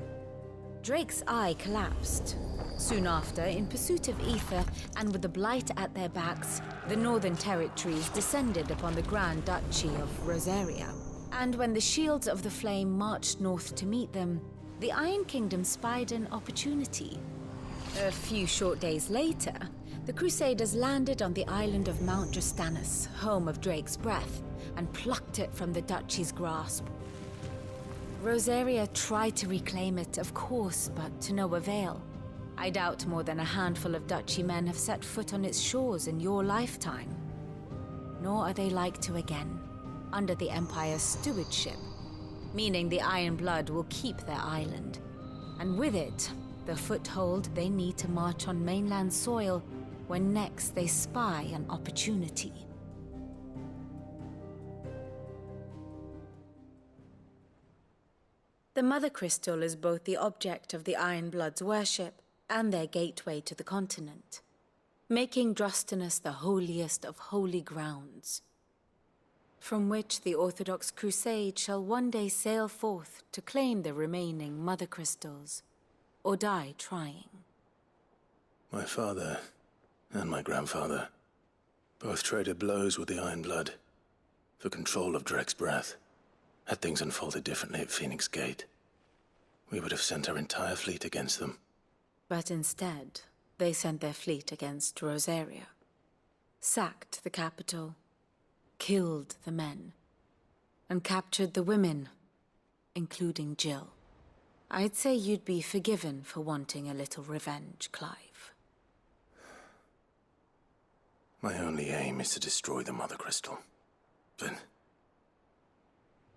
Drake's eye collapsed. Soon after, in pursuit of ether and with the blight at their backs, the Northern Territories descended upon the Grand Duchy of Rosaria. And when the Shields of the Flame marched north to meet them, the Iron Kingdom spied an opportunity. A few short days later, the Crusaders landed on the island of Mount Justanus, home of Drake's Breath, and plucked it from the Duchy's grasp. Rosaria tried to reclaim it, of course, but to no avail. I doubt more than a handful of Duchy men have set foot on its shores in your lifetime. Nor are they like to again, under the Empire's stewardship, meaning the Iron Blood will keep their island, and with it, the foothold they need to march on mainland soil when next they spy an opportunity. The Mother Crystal is both the object of the Iron Blood's worship and their gateway to the continent, making Drustinus the holiest of holy grounds, from which the Orthodox Crusade shall one day sail forth to claim the remaining Mother Crystals, or die trying. My father and my grandfather both traded blows with the Iron Blood for control of Drake's Breath. Had things unfolded differently at Phoenix Gate, we would have sent our entire fleet against them. But instead, they sent their fleet against Rosaria. Sacked the capital, killed the men, and captured the women, including Jill. I'd say you'd be forgiven for wanting a little revenge, Clive. My only aim is to destroy the Mother Crystal. But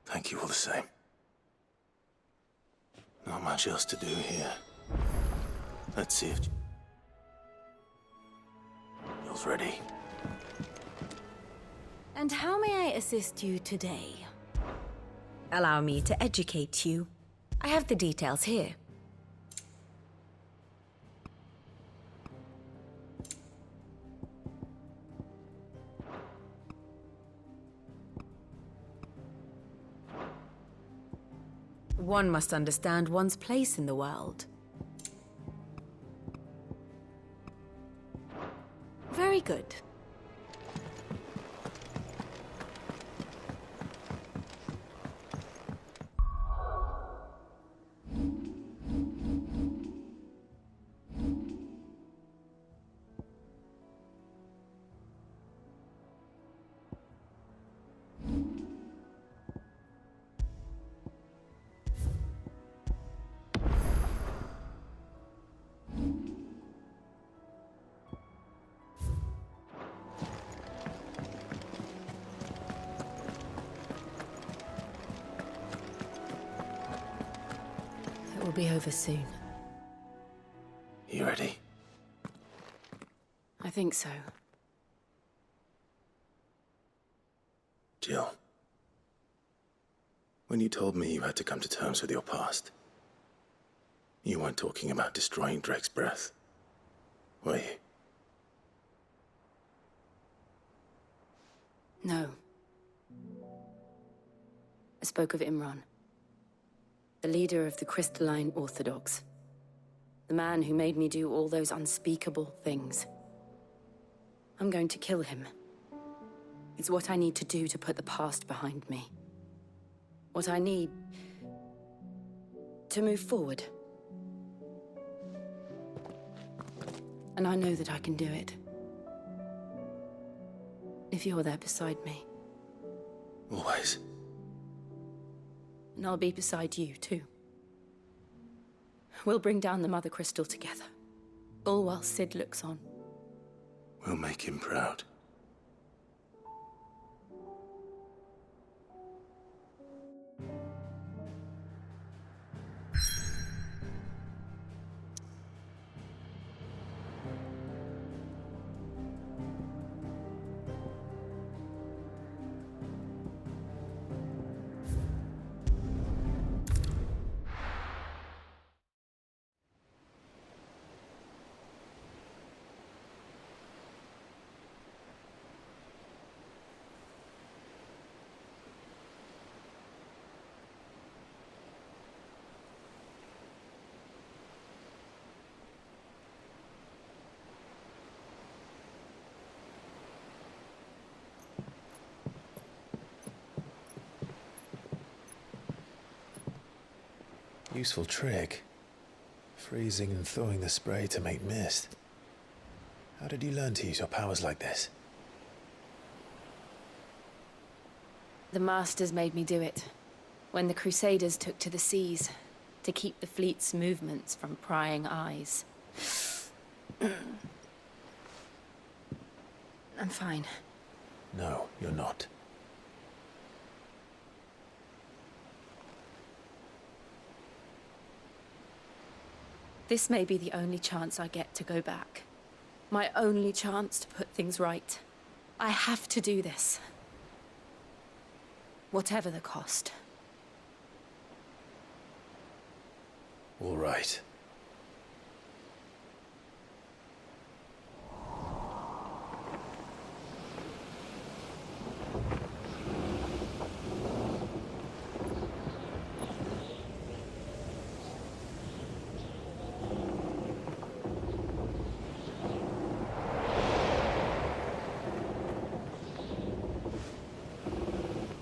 thank you all the same. Not much else to do here. Let's see if Jill's ready. And how may I assist you today? Allow me to educate you. I have the details here. One must understand one's place in the world. Very good. It will be over soon. You ready? I think so. Jill, when you told me you had to come to terms with your past, you weren't talking about destroying Drake's breath, were you? No. I spoke of Imran, the leader of the Crystalline Orthodox. The man who made me do all those unspeakable things. I'm going to kill him. It's what I need to do to put the past behind me. What I need to move forward. And I know that I can do it. If you're there beside me. Always. And I'll be beside you, too. We'll bring down the Mother Crystal together. All while Sid looks on. We'll make him proud. Useful trick. Freezing and thawing the spray to make mist. How did you learn to use your powers like this? The Masters made me do it. When the Crusaders took to the seas, to keep the fleet's movements from prying eyes. I'm fine. No, you're not. This may be the only chance I get to go back. My only chance to put things right. I have to do this. Whatever the cost. All right.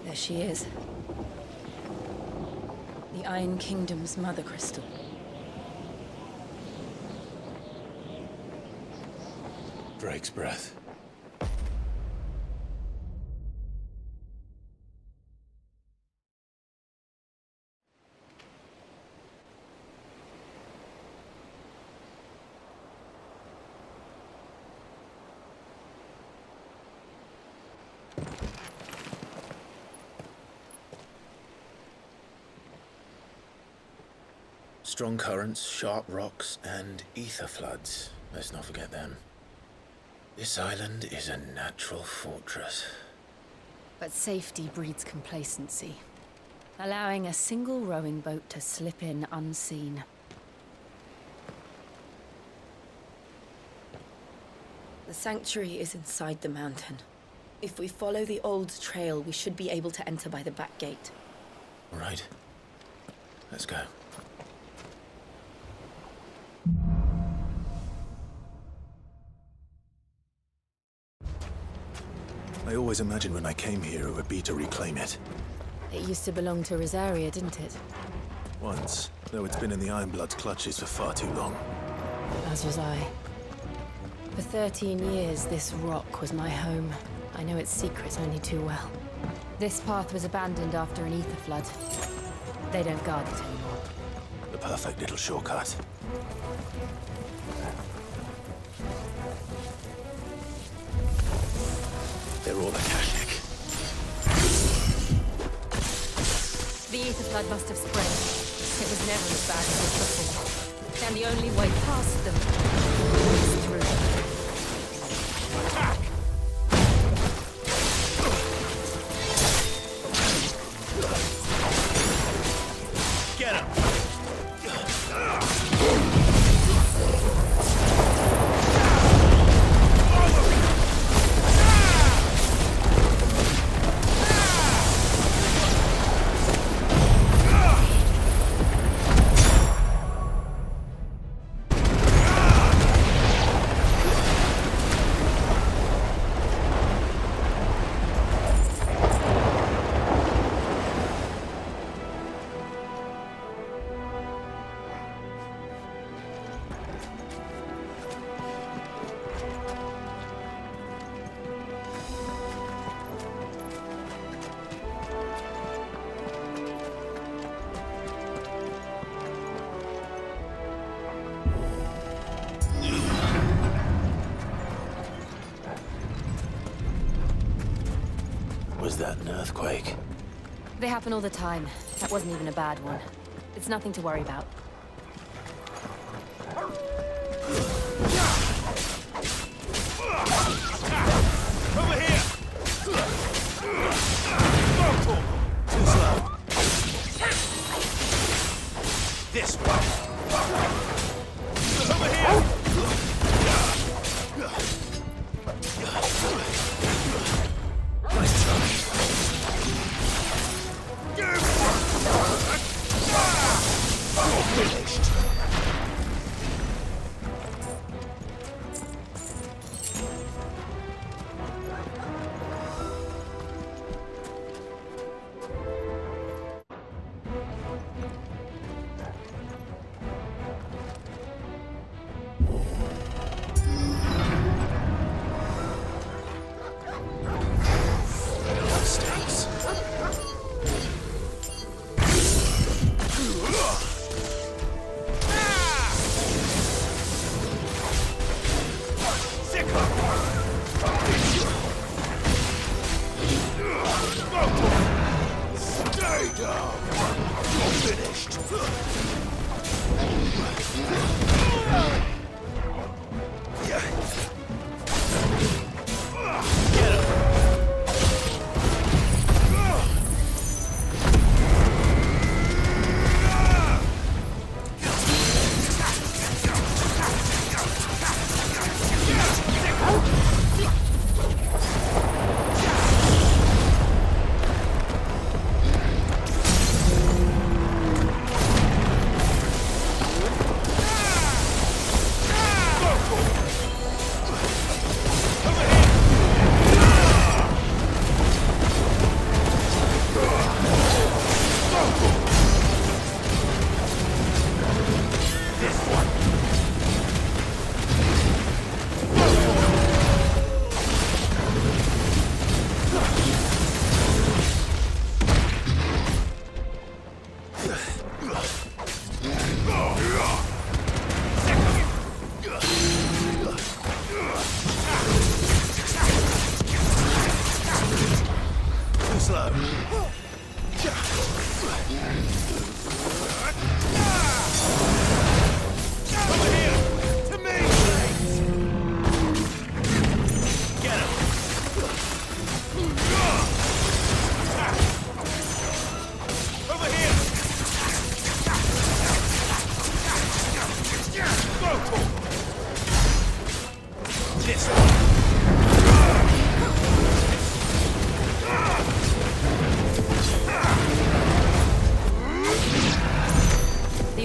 There she is. The The Iron Kingdom's mother crystal. Drake's breath. Strong currents, sharp rocks, and ether floods. Let's not forget them. This island is a natural fortress. But safety breeds complacency, allowing a single rowing boat to slip in unseen. The sanctuary is inside the mountain. If we follow the old trail, we should be able to enter by the back gate. All right. Let's go. I always imagined when I came here it would be to reclaim it. It used to belong to Rosaria, didn't it? Once, though it's been in the Ironblood's clutches for far too long. As was I. For 13 years, this rock was my home. I know its secrets only too well. This path was abandoned after an ether flood. They don't guard it anymore. The perfect little shortcut. They're all Akashic. The ether flood must have spread. It was never as bad as it before. And the only way past them is through. Attack! Get him! Was that an earthquake? They happen all the time. That wasn't even a bad one. It's nothing to worry about. Over here! Too slow. This way! Over here! Nice try. Finished.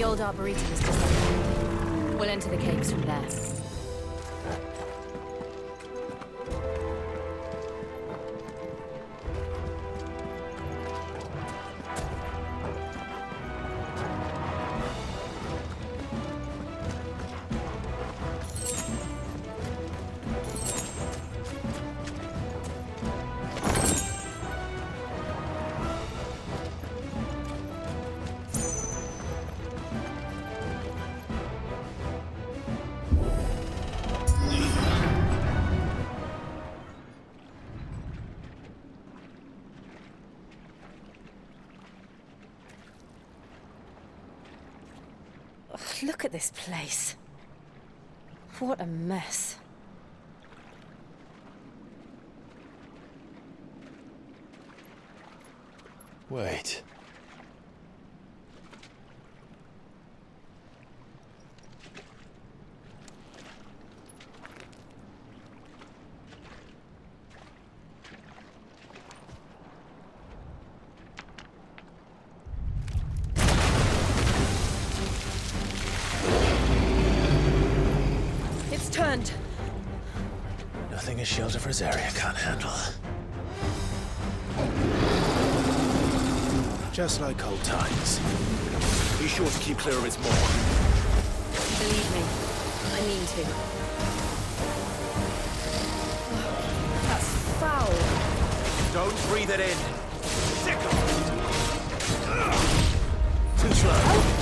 The old arboretum is just there. We'll enter the caves from there. Look at this place. What a mess. Wait. Turned. Nothing a Shield of Rosaria can't handle. Just like old times. Be sure to keep clear of its maw. Believe me, I mean to. That's foul. Don't breathe it in. Too slow.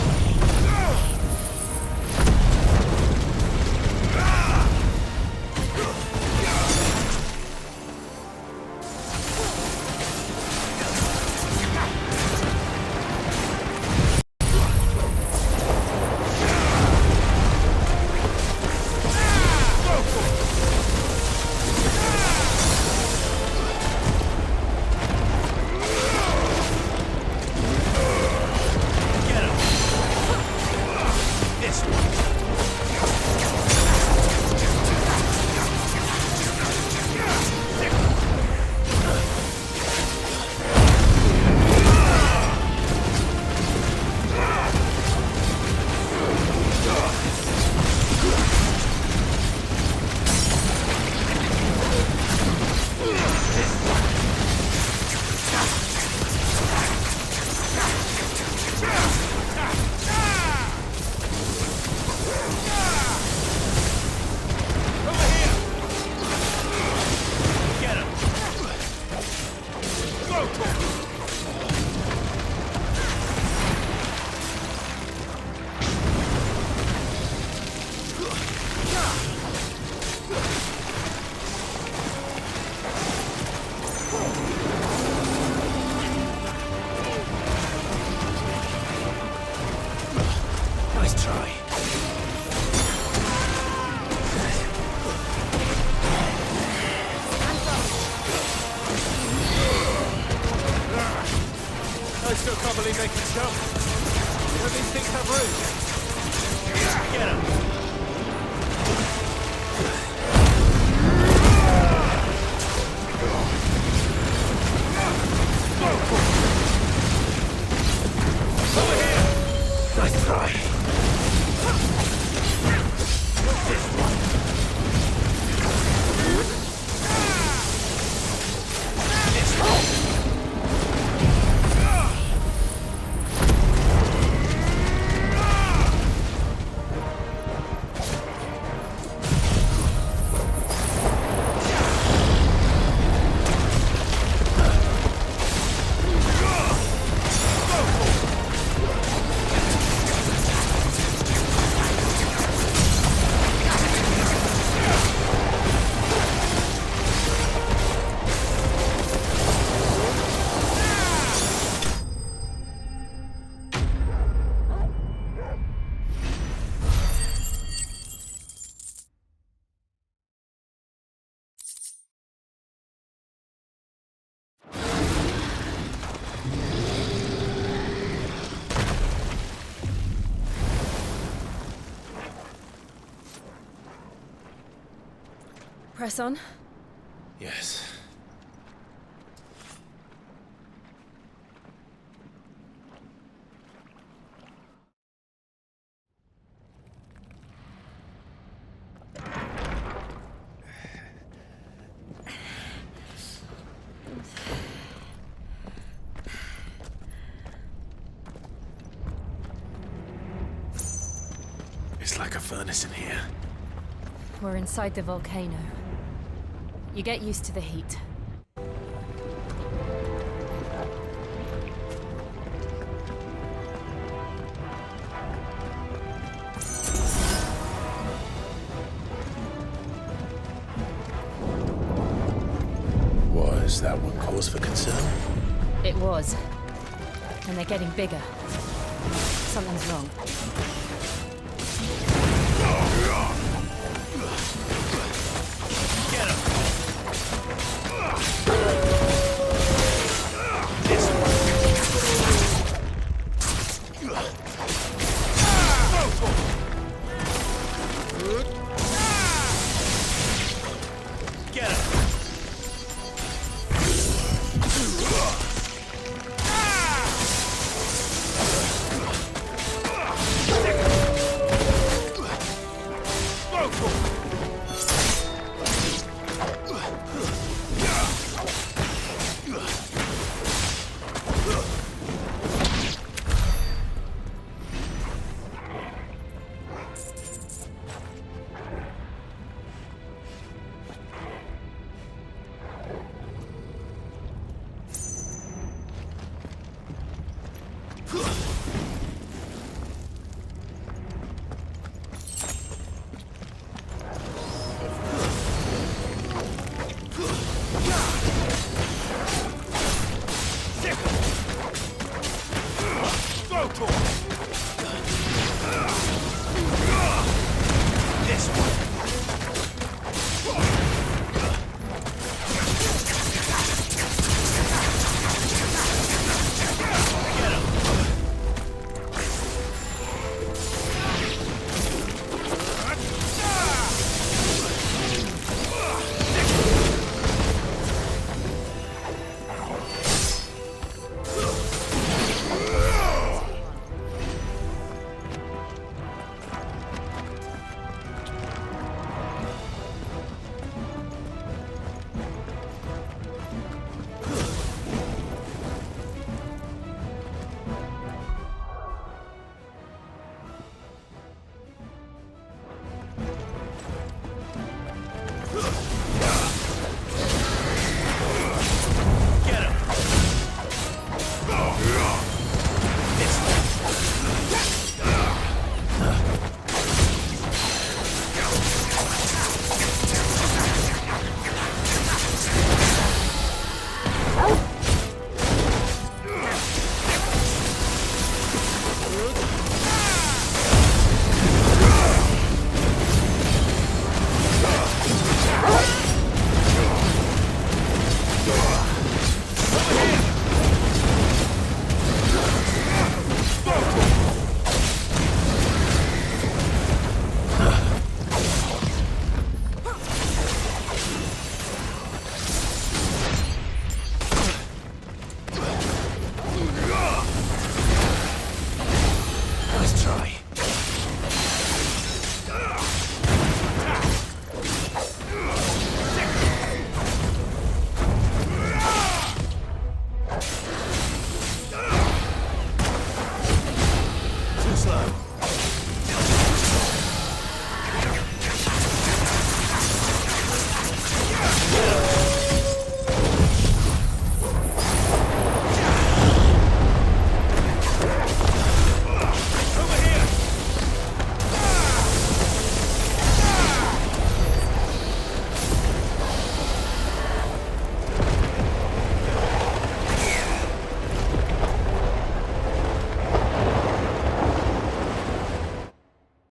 Press on? Yes. It's like a furnace in here. We're inside the volcano. You get used to the heat. Was that one cause for concern? It was. And they're getting bigger. Something's wrong.